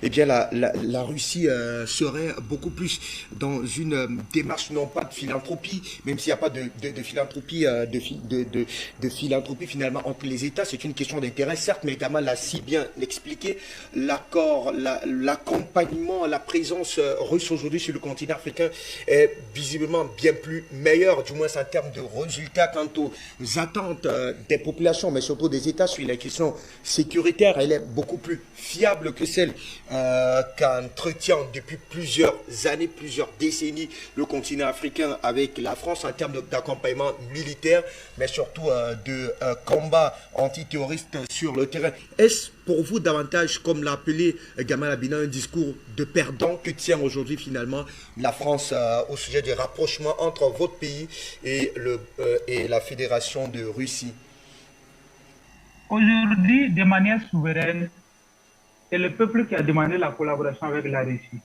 eh bien, la Russie serait beaucoup plus dans une démarche non pas de philanthropie, même s'il n'y a pas de philanthropie, de philanthropie finalement entre les États, c'est une question d'intérêt, certes, mais Gamal l'a si bien expliqué, l'accord, l'accompagnement, la présence russe aujourd'hui sur le continent africain est visiblement bien plus meilleure, du moins en termes de résultats quant aux attentes des populations, mais surtout des États sur la question sécuritaire. Elle est beaucoup plus fiable que celle qu'entretient depuis plusieurs années, plusieurs décennies le continent africain avec la France en termes d'accompagnement militaire, mais surtout de combat antiterroriste sur le terrain. Est-ce pour vous davantage, comme l'a appelé Gamal Labina, un discours de perdant que tient aujourd'hui finalement la France au sujet du rapprochement entre votre pays et la Fédération de Russie? Aujourd'hui, de manière souveraine, c'est le peuple qui a demandé la collaboration avec la Russie.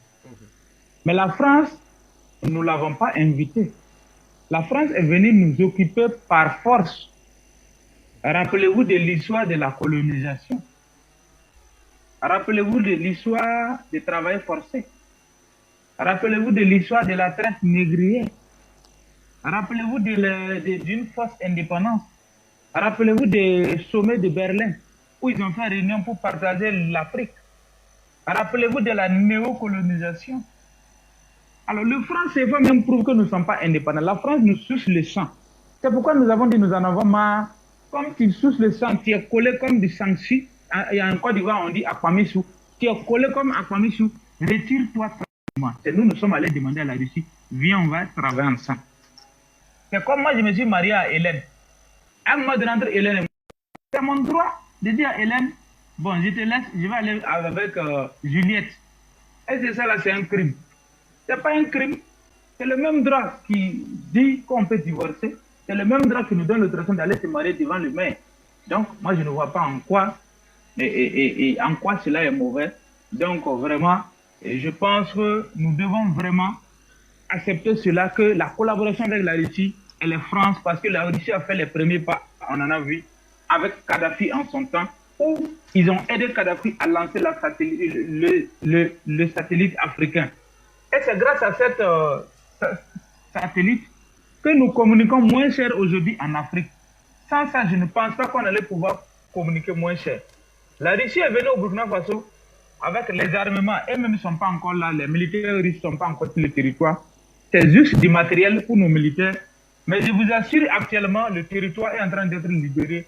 Mais la France, nous ne l'avons pas invitée. La France est venue nous occuper par force. Rappelez-vous de l'histoire de la colonisation. Rappelez-vous de l'histoire du travail forcé. Rappelez-vous de l'histoire de la traite négrière. Rappelez-vous d'une fausse indépendance. Rappelez-vous des sommets de Berlin, où ils ont fait réunion pour partager l'Afrique. Rappelez-vous de la néocolonisation. Alors le franc CFA même prouve que nous ne sommes pas indépendants. La France nous suce le sang. C'est pourquoi nous avons dit nous en avons marre. Comme tu suces le sang, tu es collé comme du sang-chi. Et en Côte d'Ivoire, on dit Akwamissou. Tu es collé comme Akwamissou. Retire-toi tranquillement. C'est nous sommes allés demander à la Russie, viens, on va travailler ensemble. C'est comme moi, je me suis marié à Hélène. À moi de rentrer Hélène et moi, c'est mon droit de dire à Hélène, bon, je te laisse, je vais aller avec Juliette. Et c'est ça là, c'est un crime. C'est pas un crime. C'est le même droit qui dit qu'on peut divorcer. C'est le même droit qui nous donne l'autorisation d'aller se marier devant le maire. Donc, moi, je ne vois pas en quoi, en quoi cela est mauvais. Donc, vraiment, je pense que nous devons vraiment accepter cela, que la collaboration avec la Russie et la France, parce que la Russie a fait les premiers pas, on en a vu, avec Kadhafi en son temps, où ils ont aidé Kadhafi à lancer le satellite africain. Et c'est grâce à cette satellite que nous communiquons moins cher aujourd'hui en Afrique. Sans ça, je ne pense pas qu'on allait pouvoir communiquer moins cher. La Russie est venue au Burkina Faso avec les armements, eux-mêmes ne sont pas encore là, les militaires russes ne sont pas encore sur le territoire. C'est juste du matériel pour nos militaires. Mais je vous assure, actuellement, le territoire est en train d'être libéré.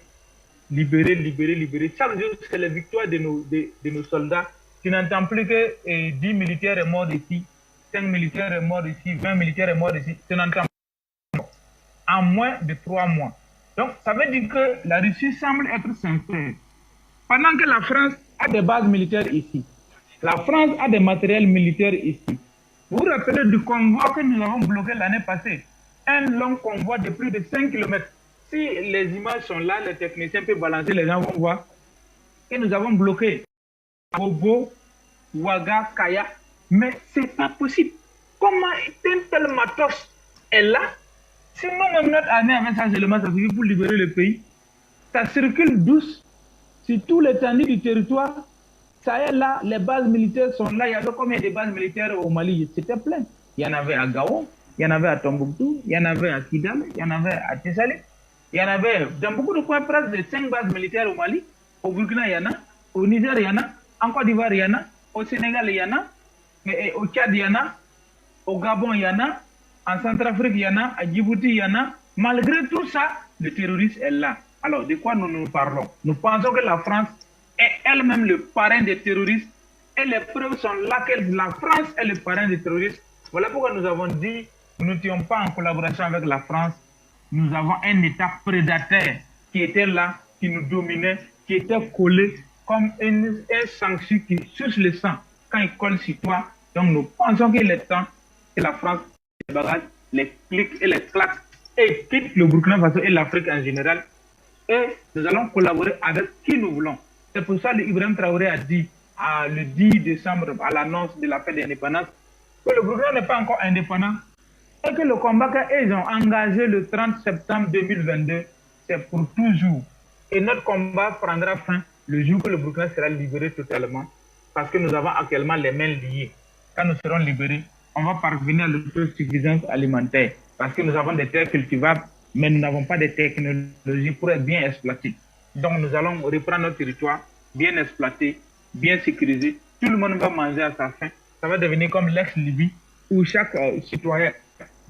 Chaque jour, c'est la victoire de nos soldats. Tu n'entends plus que 10 militaires sont morts ici, 5 militaires sont morts ici, 20 militaires sont morts ici. Tu n'entends pas. En moins de 3 mois. Donc, ça veut dire que la Russie semble être sincère. Pendant que la France a des bases militaires ici, la France a des matériels militaires ici. Vous vous rappelez du convoi que nous avons bloqué l'année passée? Un long convoi de plus de 5 km. Si les images sont là, les techniciens peuvent balancer, les gens vont voir que nous avons bloqué Bobo, Ouaga, Kaya. Mais ce n'est pas possible. Comment un tel matos est là? Si nous-mêmes, notre armée avec ça seulement, ça suffit pour libérer le pays. Ça circule douce sur tout l'étendue du territoire. Ça est là, les bases militaires sont là. Il y avait combien de bases militaires au Mali? C'était plein. Il y en avait à Gao, il y en avait à Tombouctou, il y en avait à Kidal, il y en avait à Tessali. Il y en avait dans beaucoup de coins presque de 5 bases militaires au Mali. Au Burkina, il y en a. Au Niger, il y en a. En Côte d'Ivoire, il y en a. Au Sénégal, il y en a. Et au Tchad, il y en a. Au Gabon, il y en a. En Centrafrique, il y en a. À Djibouti, il y en a. Malgré tout ça, le terrorisme est là. Alors, de quoi nous parlons? Nous pensons que la France est elle-même le parrain des terroristes. Et les preuves sont là que la France est le parrain des terroristes. Voilà pourquoi nous avons dit que nous n'étions pas en collaboration avec la France. Nous avons un État prédateur qui était là, qui nous dominait, qui était collé comme un sanction qui suce le sang quand il colle sur toi. Donc nous pensons qu'il est temps que la France les bagages, les clics et les claques et quitte le Burkina Faso et l'Afrique en général. Et nous allons collaborer avec qui nous voulons. C'est pour ça que Ibrahim Traoré a dit le 10 décembre à l'annonce de la fête d'indépendance que le Burkina n'est pas encore indépendant et que le combat qu'ils ont engagé le 30 septembre 2022, c'est pour toujours. Et notre combat prendra fin le jour que le Burkina sera libéré totalement, parce que nous avons actuellement les mains liées. Quand nous serons libérés, on va parvenir à l'autosuffisance alimentaire, parce que nous avons des terres cultivables, mais nous n'avons pas de technologies pour être bien exploitées. Donc nous allons reprendre notre territoire, bien exploité, bien sécurisé. Tout le monde va manger à sa faim. Ça va devenir comme l'ex-Libye, où chaque citoyen,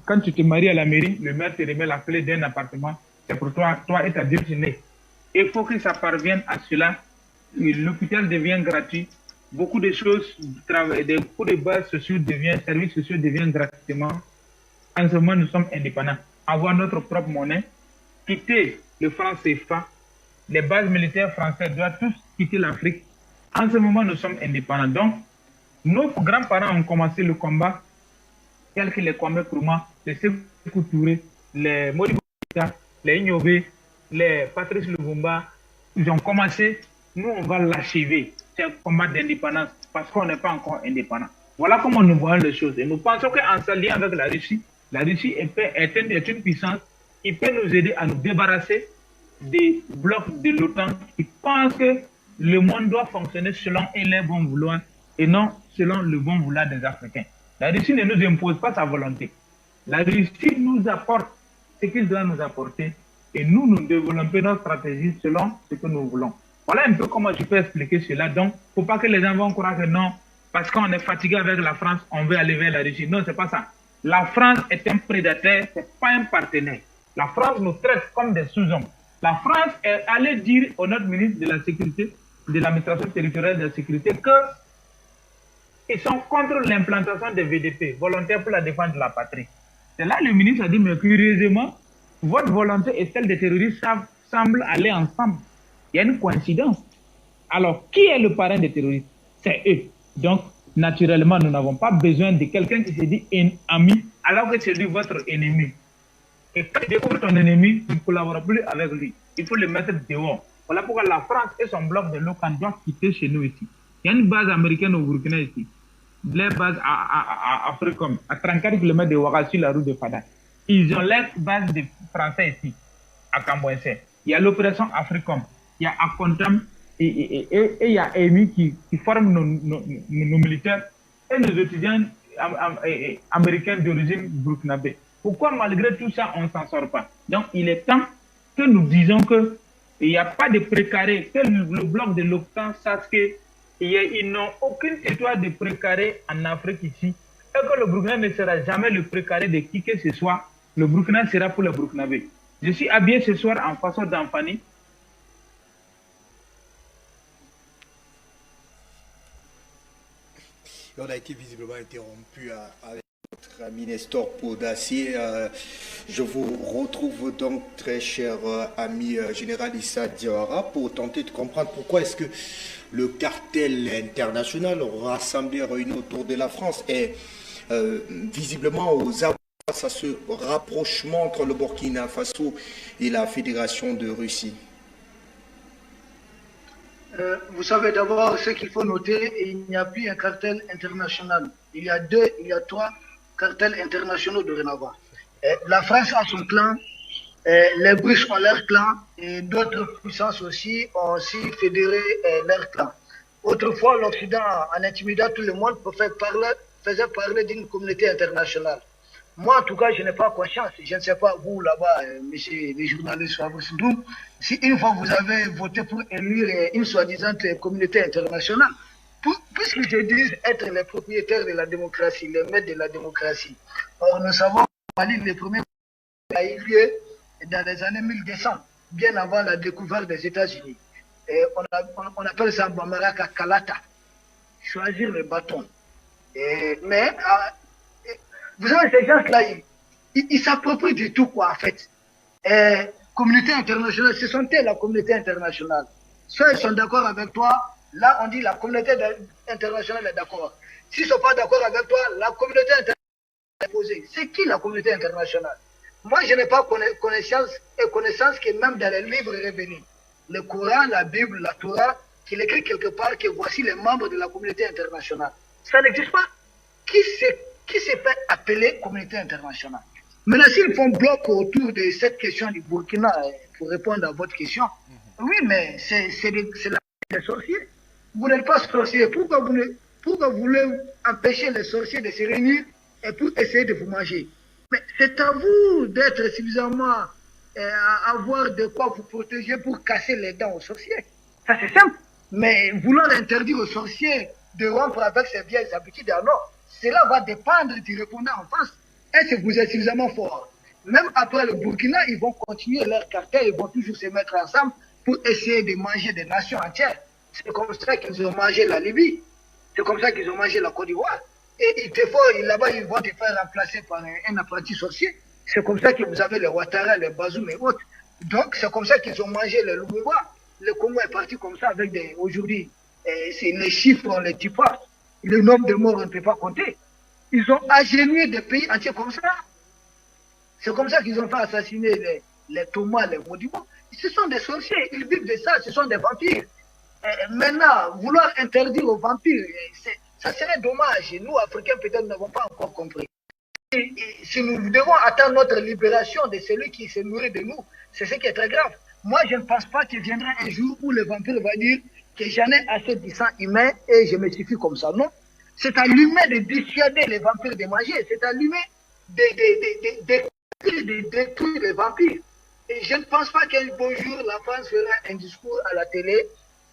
quand tu te maries à la mairie, le maire te remet la clé d'un appartement, c'est pour toi et ta destinée. Il faut que ça parvienne à cela. L'hôpital devient gratuit. Beaucoup de choses, beaucoup de bases sociaux services sociaux deviennent gratuitement. En ce moment, nous sommes indépendants. Avoir notre propre monnaie, quitter le franc CFA, les bases militaires françaises doivent tous quitter l'Afrique. En ce moment, nous sommes indépendants. Donc, nos grands-parents ont commencé le combat, tels que les Kwame Nkrumah, les Sékou Touré, les Modibo Keïta, les Ignobé, les Patrice Lumumba. Ils ont commencé, nous on va l'achever. C'est un combat d'indépendance parce qu'on n'est pas encore indépendant. Voilà comment nous voyons les choses. Et nous pensons qu'en s'alliant avec la Russie est une puissance qui peut nous aider à nous débarrasser des blocs de l'OTAN qui pensent que le monde doit fonctionner selon leur bon vouloir et non selon le bon vouloir des Africains. La Russie ne nous impose pas sa volonté. La Russie nous apporte ce qu'il doit nous apporter et nous développons notre stratégie selon ce que nous voulons. Voilà un peu comment je peux expliquer cela. Donc, il ne faut pas que les gens vont croire que non, parce qu'on est fatigué avec la France, on veut aller vers la Russie. Non, ce n'est pas ça. La France est un prédateur, ce n'est pas un partenaire. La France nous traite comme des sous-hommes. La France est allée dire au notre ministre de la Sécurité, de l'administration territoriale de la Sécurité, qu'ils sont contre l'implantation des VDP, volontaires pour la défense de la patrie. C'est là le ministre a dit, mais curieusement, votre volonté et celle des terroristes semblent aller ensemble. Il y a une coïncidence. Alors, qui est le parrain des terroristes? C'est eux. Donc, naturellement, nous n'avons pas besoin de quelqu'un qui se dit ami, alors que c'est lui votre ennemi. Et quand tu découvres ton ennemi, tu ne collaboreras plus avec lui. Il faut le mettre dehors. Voilà pourquoi la France et son bloc de l'OTAN doivent quitter chez nous ici. Il y a une base américaine au Burkina ici. Les bases à Africom, à 34 km de Ouaga sur la route de Fada. Ils ont les bases des Français ici, à Cambouensé. Il y a l'opération Africom. Il y a Akontam et il y a EMI qui forment nos militaires et nos étudiants américains d'origine burkinabé. Pourquoi malgré tout ça, on ne s'en sort pas? Donc il est temps que nous disons qu'il n'y a pas de précaré, que le bloc de l'OTAN sache qu'ils n'ont aucune histoire de précaré en Afrique ici et que le Burkina ne sera jamais le précaré de qui que ce soit. Le Burkina sera pour le Burkinabé. Je suis habillé ce soir en façon d'Anfani. On a été visiblement interrompu avec notre ami Nestor Podacier. Je vous retrouve donc, très cher ami général Issa Diawara, pour tenter de comprendre pourquoi est-ce que le cartel international rassemblé, réuni autour de la France est visiblement aux abois face à ce rapprochement entre le Burkina Faso et la Fédération de Russie. Vous savez d'abord ce qu'il faut noter, il n'y a plus un cartel international. Il y a trois cartels internationaux dorénavant. La France a son clan, les Russes ont leur clan et d'autres puissances aussi ont aussi fédéré leur clan. Autrefois, l'Occident, en intimidant tout le monde, faisait parler d'une communauté internationale. Moi, en tout cas, je n'ai pas conscience. Je ne sais pas, vous, là-bas, messieurs les journalistes, si une fois vous avez voté pour élire une soi-disant communauté internationale, puisqu'ils se disent être les propriétaires de la démocratie, les maîtres de la démocratie. Or, nous savons que les premiers a eu lieu dans les années 1200, bien avant la découverte des États-Unis. On appelle ça Bamaraka Kalata, choisir le bâton. Mais vous savez, ces gens-là, ils s'approprient du tout, quoi, en fait. Communauté internationale, ce sont elles la communauté internationale. Soit ils sont d'accord avec toi, là on dit la communauté internationale est d'accord. S'ils ne sont pas d'accord avec toi, la communauté internationale est posée. C'est qui la communauté internationale? Moi, je n'ai pas connaissance que même dans les livres révélés, le Coran, la Bible, la Torah, qu'il écrit quelque part que voici les membres de la communauté internationale. Ça n'existe pas. Qui qui se fait appeler communauté internationale. Maintenant, s'ils font bloc autour de cette question du Burkina, pour répondre à votre question, oui, mais c'est des sorciers. Vous n'êtes pas sorciers. Pourquoi vous voulez empêcher les sorciers de se réunir et pour essayer de vous manger? Mais c'est à vous d'être suffisamment à avoir de quoi vous protéger pour casser les dents aux sorciers. Ça, c'est simple. Mais vouloir interdire aux sorciers de rompre avec ces vieilles habitudes, alors, cela va dépendre du répondant en face. Est-ce que vous êtes suffisamment fort? Même après le Burkina, ils vont continuer leur cartel, ils vont toujours se mettre ensemble pour essayer de manger des nations entières. C'est comme ça qu'ils ont mangé la Libye. C'est comme ça qu'ils ont mangé la Côte d'Ivoire. Et là-bas, ils vont te faire remplacer par un apprenti sorcier. C'est comme ça que vous avez les Ouattara, les Bazoum et autres. Donc, c'est comme ça qu'ils ont mangé le Lumumba. Le Congo est parti comme ça avec des... Aujourd'hui, les chiffres, on ne les dit pas. Le nombre de morts, on ne peut pas compter. Ils ont agenouillé des pays entiers comme ça. C'est comme ça qu'ils ont fait assassiner les Thomas, les Modibo. Ce sont des sorciers, ils vivent de ça, ce sont des vampires. Maintenant, vouloir interdire aux vampires, ça serait dommage. Nous, Africains, peut-être, n'avons pas encore compris. Et si nous devons attendre notre libération de celui qui se nourrit de nous, c'est ce qui est très grave. Moi, je ne pense pas qu'il viendra un jour où le vampire va dire que j'en ai assez du sang humain et je me suffis comme ça. Non. C'est à l'humain de dissuader les vampires de manger. C'est à l'humain de détruire les vampires. Et je ne pense pas qu'un beau jour, la France fera un discours à la télé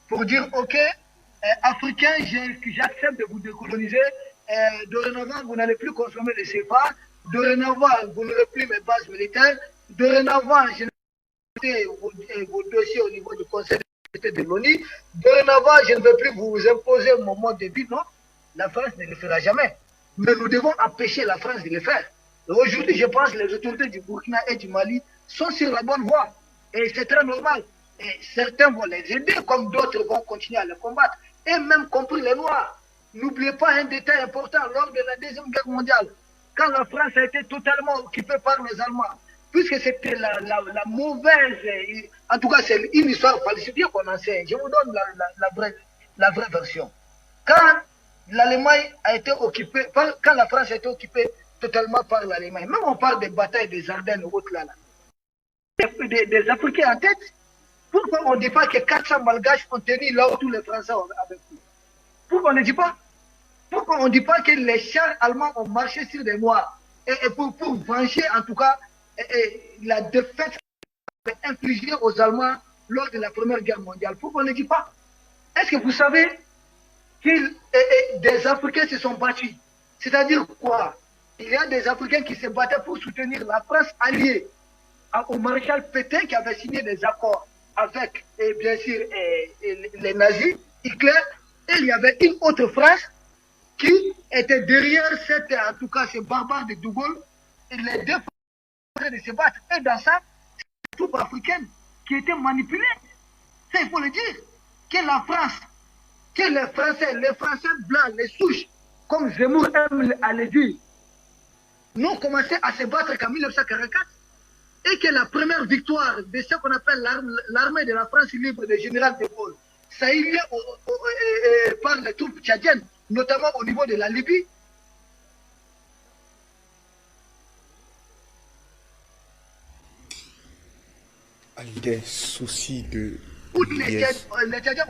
pour dire, OK, Africains, j'accepte de vous décoloniser. Dorénavant, vous n'allez plus consommer les CFA. Dorénavant, vous n'aurez plus mes bases militaires. Dorénavant, je n'ai pas vos dossiers au niveau du Conseil de sécurité de l'ONU. Dorénavant, je ne veux plus vous imposer mon mode de vie. Non, la France ne le fera jamais. Mais nous devons empêcher la France de le faire. Aujourd'hui, je pense que les autorités du Burkina et du Mali sont sur la bonne voie. Et c'est très normal. Et certains vont les aider, comme d'autres vont continuer à les combattre. Et même compris les Noirs. N'oubliez pas un détail important. Lors de la Deuxième Guerre mondiale, quand la France a été totalement occupée par les Allemands, puisque c'était la mauvaise... En tout cas, c'est une histoire falsifiée qu'on enseigne. Je vous donne la vraie version. Quand l'Allemagne a été occupée... Quand la France a été occupée totalement par l'Allemagne, même on parle des batailles des Ardennes ou autres là. Des Africains en tête, pourquoi on ne dit pas que 400 Malgaches ont tenu là où tous les Français avaient pris? Pourquoi on ne dit pas? Pourquoi on ne dit pas que les chars allemands ont marché sur des Noirs et pour venger en tout cas la défaite qu'ils avaient infligée aux Allemands lors de la Première Guerre mondiale? Pourquoi on ne dit pas? Est-ce que vous savez que des Africains se sont battus? C'est-à-dire quoi? Il y a des Africains qui se battaient pour soutenir la France alliée au maréchal Pétain qui avait signé des accords avec, bien sûr, les nazis, Hitler, et il y avait une autre France qui était derrière en tout cas, ces barbares de De Gaulle, et les deux Français de se battre. Et dans ça, c'est une troupe africaine qui était manipulée. Ça, il faut le dire. Que la France, que les Français blancs, les souches, comme Zemmour aime à le dire, n'ont commencé à se battre qu'en 1944. Et que la première victoire de ce qu'on appelle l'armée de la France libre de général de Gaulle, ça a eu lieu par les troupes tchadiennes, notamment au niveau de la Libye. Des soucis de... Les Tchadiens,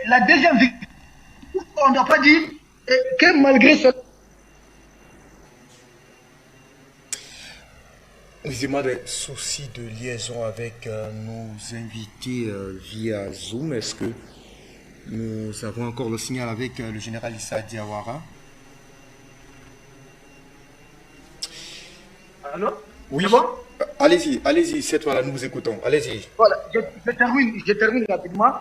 la deuxième victoire, on ne doit pas dire que malgré ce... Excusez-moi, des soucis de liaison avec nos invités via Zoom. Est-ce que nous avons encore le signal avec le général Issa Diawara? Allô? Oui. C'est bon? Allez-y, cette fois-là, nous vous écoutons. Allez-y. Voilà, je termine rapidement.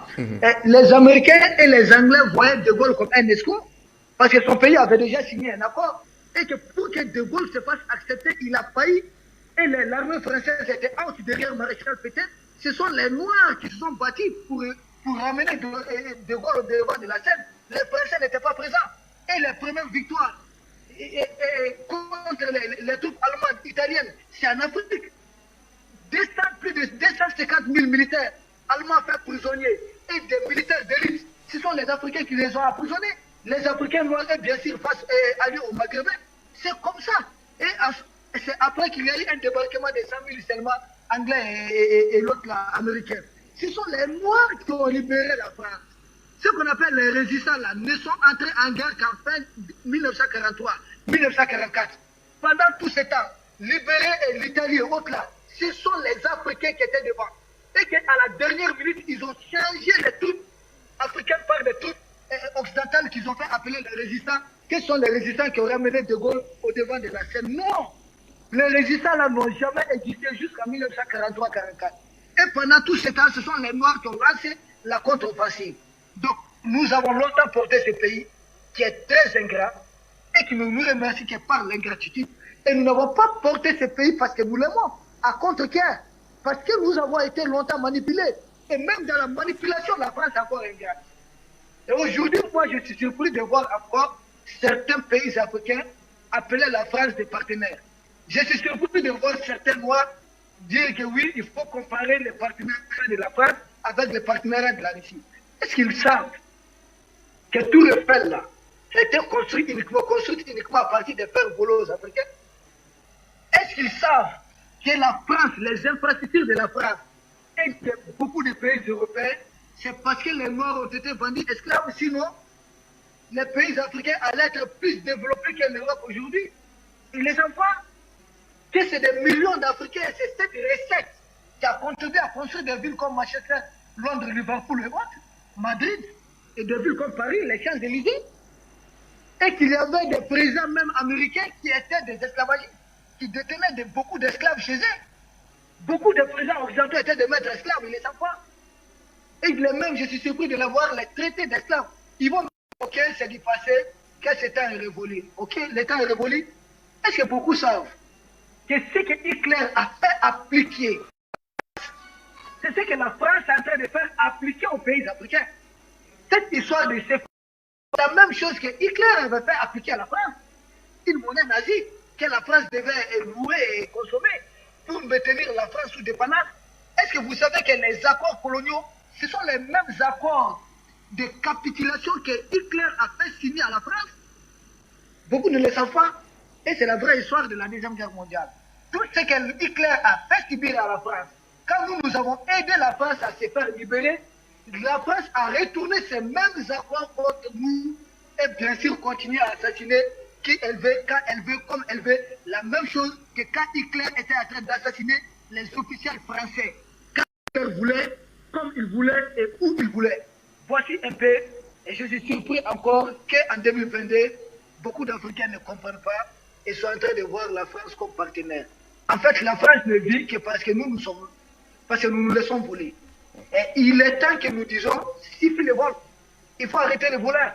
Les Américains et les Anglais voyaient De Gaulle comme un escroc, parce que son pays avait déjà signé un accord, et que pour que De Gaulle se fasse accepter, il a failli. Et l'armée française était out derrière Maréchal Pétain. Ce sont les Noirs qui se sont battus pour ramener De Gaulle au devant de la scène. Les Français n'étaient pas présents. Et les premières victoires contre les troupes allemandes, italiennes, c'est en Afrique. Plus de 250 000 militaires allemands faits prisonniers et des militaires d'élite. Ce sont les Africains qui les ont emprisonnés. Les Africains noirs, bien sûr, face alliés aux Maghrébins. C'est comme ça. Et c'est après qu'il y a eu un débarquement de 100 000 seulement anglais et l'autre là, américain. Ce sont les Noirs qui ont libéré la France. Ce qu'on appelle les résistants là ne sont entrés en guerre qu'en fin 1943, 1944. Pendant tout ce temps, libéré et l'Italie et autres là, ce sont les Africains qui étaient devant. Et qu'à la dernière minute, ils ont changé les troupes africaines par des troupes occidentales qu'ils ont fait appeler les résistants. Quels sont les résistants qui ont ramené De Gaulle au devant de la scène? Non! Les résistants là n'ont jamais existé jusqu'en 1943-44. Et pendant tout ce temps, ce sont les Noirs qui ont lancé la contre-offensive. Donc, nous avons longtemps porté ce pays qui est très ingrat et qui nous remercie que par l'ingratitude. Et nous n'avons pas porté ce pays parce que nous l'aimons. À contre-cœur. Parce que nous avons été longtemps manipulés. Et même dans la manipulation, la France est encore ingrate. Et aujourd'hui, moi, je suis surpris de voir encore certains pays africains appeler la France des partenaires. Je suis surpris de voir certains Noirs dire que oui, il faut comparer les partenaires de la France avec les partenaires de la Russie. Est-ce qu'ils savent que tout le fer là a été construit uniquement à partir des fers volés aux Africains? Est-ce qu'ils savent que la France, les infrastructures de la France et de beaucoup de pays européens, c'est parce que les Noirs ont été vendus esclaves, sinon les pays africains allaient être plus développés que l'Europe aujourd'hui. Ils ne savent pas que c'est des millions d'Africains, c'est cette recette qui a contribué à construire des villes comme Manchester, Londres, Liverpool et autres, Madrid, et des villes comme Paris, les Champs-Élysées, et qu'il y avait des présidents même américains qui étaient des esclavagistes, qui détenaient beaucoup d'esclaves chez eux. Beaucoup de présidents occidentaux étaient des maîtres esclaves, ils ne savent pas. Et les mêmes, je suis surpris de les voir les traiter d'esclaves. Ils vont dire, ok, c'est du passé, que ce temps est révolu. Ok, le temps est révolu. Est-ce que beaucoup savent que ce que Hitler a fait appliquer, c'est ce que la France est en train de faire appliquer aux pays africains? Cette histoire de c'est la même chose que Hitler avait fait appliquer à la France. Une monnaie nazie que la France devait louer et consommer pour maintenir la France sous dépendance. Est-ce que vous savez que les accords coloniaux, ce sont les mêmes accords de capitulation que Hitler a fait signer à la France? Beaucoup ne le savent pas. Et c'est la vraie histoire de la Deuxième Guerre mondiale. Tout ce que Hitler a fait subir à la France, quand nous avons aidé la France à se faire libérer, la France a retourné ces mêmes accords contre nous et bien sûr continue à assassiner qui elle veut, quand elle veut, comme elle veut. La même chose que quand Hitler était en train d'assassiner les officiels français. Quand Hitler voulait, comme il voulait et où il voulait. Voici un peu, et je suis surpris encore qu'en 2022, beaucoup d'Africains ne comprennent pas et sont en train de voir la France comme partenaire. En fait, la France ne vit que parce que nous nous laissons voler. Et il est temps que nous disons, s'il faut le vol, il faut arrêter les voleurs.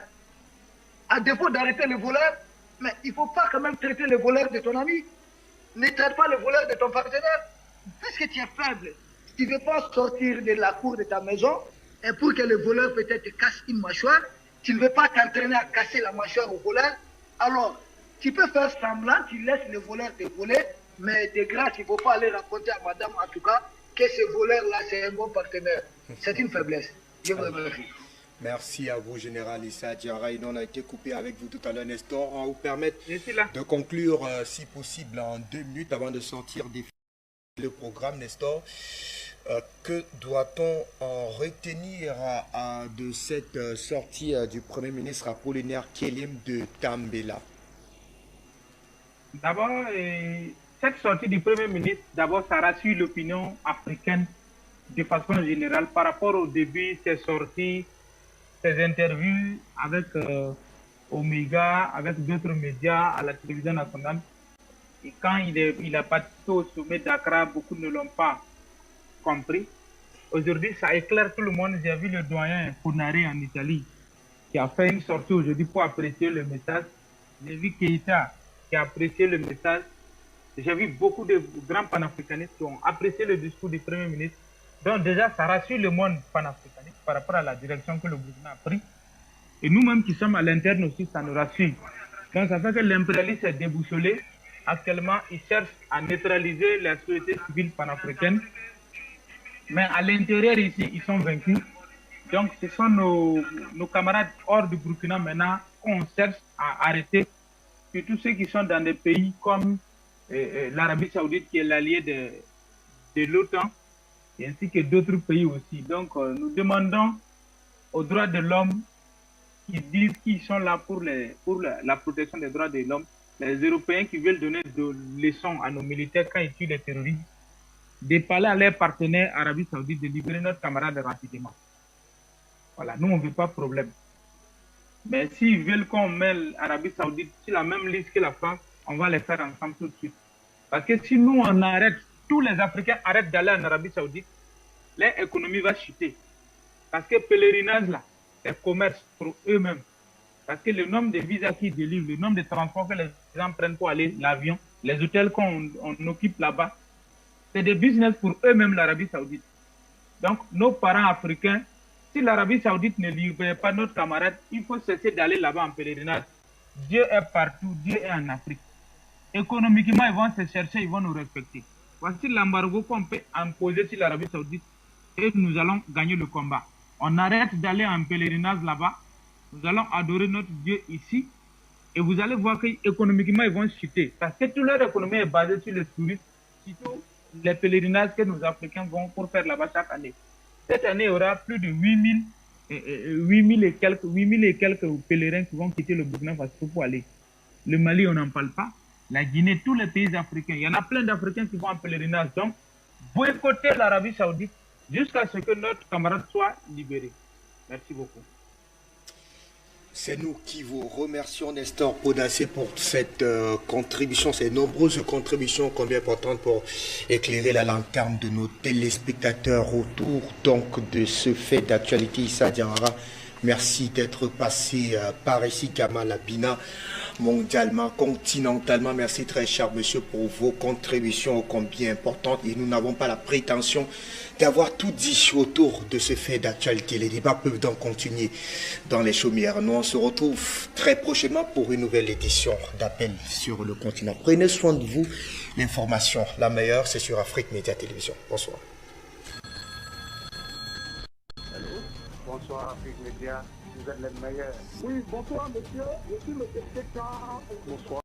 À défaut d'arrêter les voleurs, mais il ne faut pas quand même traiter les voleurs de ton ami. Ne traite pas les voleurs de ton partenaire. Puisque tu es faible, tu ne veux pas sortir de la cour de ta maison, et pour que le voleur peut-être te casse une mâchoire, tu ne veux pas t'entraîner à casser la mâchoire au voleur, alors tu peux faire semblant, tu laisses le voleur te voler, mais de grâce, il ne faut pas aller raconter à madame, en tout cas, que ce voleur-là, c'est un bon partenaire. C'est une faiblesse. Je vous remercie. Merci à vous, Général Issa Diarra. On a été coupé avec vous tout à l'heure, Nestor. On va vous permettre de conclure, si possible, en 2 minutes avant de sortir le programme, Nestor. Que doit-on en retenir de cette sortie du Premier ministre Apollinaire Kelem de Tambela? D'abord, cette sortie du Premier ministre, d'abord, ça rassure l'opinion africaine de façon générale par rapport au début, ses sorties, ses interviews avec Omega, avec d'autres médias à la télévision nationale. Et quand il a participé au sommet d'Accra, beaucoup ne l'ont pas compris. Aujourd'hui, ça éclaire tout le monde. J'ai vu le doyen Funari en Italie qui a fait une sortie aujourd'hui pour apprécier le message. J'ai vu Keïta qui a apprécié le message. J'ai vu beaucoup de grands panafricanistes qui ont apprécié le discours du Premier ministre. Donc déjà, ça rassure le monde panafricaniste par rapport à la direction que le Burkina a pris. Et nous-mêmes qui sommes à l'interne aussi, ça nous rassure. Donc ça fait que l'impérialisme est déboussolé. Actuellement, ils cherchent à neutraliser la société civile panafricaine. Mais à l'intérieur ici, ils sont vaincus. Donc ce sont nos camarades hors du Burkina maintenant qu'on cherche à arrêter surtout ceux qui sont dans des pays comme l'Arabie Saoudite, qui est l'allié de l'OTAN, ainsi que d'autres pays aussi. Donc, nous demandons aux droits de l'homme qui disent qu'ils sont là pour la protection des droits de l'homme, les Européens qui veulent donner des leçons à nos militaires quand ils tuent les terroristes, de parler à leurs partenaires Arabie Saoudite de libérer notre camarade rapidement. Voilà, nous on ne veut pas de problème. Mais s'ils veulent qu'on mette l'Arabie Saoudite sur la même liste que la France, on va les faire ensemble tout de suite. Parce que si nous on arrête, tous les Africains arrêtent d'aller en Arabie Saoudite, leur économie va chuter. Parce que pèlerinage là, c'est commerce pour eux-mêmes. Parce que le nombre de visas qu'ils délivrent, le nombre de transports que les gens prennent pour aller l'avion, les hôtels qu'on occupe là-bas, c'est des business pour eux-mêmes l'Arabie Saoudite. Donc nos parents africains, si l'Arabie Saoudite ne libère pas notre camarade, il faut cesser d'aller là-bas en pèlerinage. Dieu est partout, Dieu est en Afrique. Économiquement, ils vont se chercher, ils vont nous respecter. Voici l'embargo qu'on peut imposer sur l'Arabie Saoudite et nous allons gagner le combat. On arrête d'aller en pèlerinage là-bas, nous allons adorer notre Dieu ici et vous allez voir qu'économiquement, ils vont chuter. Parce que toute leur économie est basée sur les touristes, surtout les pèlerinages que nos Africains vont pour faire là-bas chaque année. Cette année, il y aura plus de 8000 et quelques pèlerins qui vont quitter le Burkina Faso pour aller. Le Mali, on n'en parle pas. La Guinée, tous les pays africains. Il y en a plein d'Africains qui vont en pèlerinage. Donc, boycotter l'Arabie Saoudite jusqu'à ce que notre camarade soit libéré. Merci beaucoup. C'est nous qui vous remercions, Nestor Podacé, pour cette contribution, ces nombreuses contributions combien importantes pour éclairer la lanterne de nos téléspectateurs autour donc de ce fait d'actualité. Issa Diawara, merci d'être passé par ici, Kamal Abina, mondialement, continentalement. Merci très cher monsieur pour vos contributions ô combien importantes et nous n'avons pas la prétention d'avoir tout dit autour de ce fait d'actualité. Les débats peuvent donc continuer dans les chaumières. Nous on se retrouve très prochainement pour une nouvelle édition d'Appel sur le continent. Prenez soin de vous. L'information, la meilleure, c'est sur Afrique Média Télévision. Bonsoir. Allô? Bonsoir Afrique Média, vous êtes les meilleurs. Oui, bonsoir monsieur, je suis le secrétaire. Bonsoir.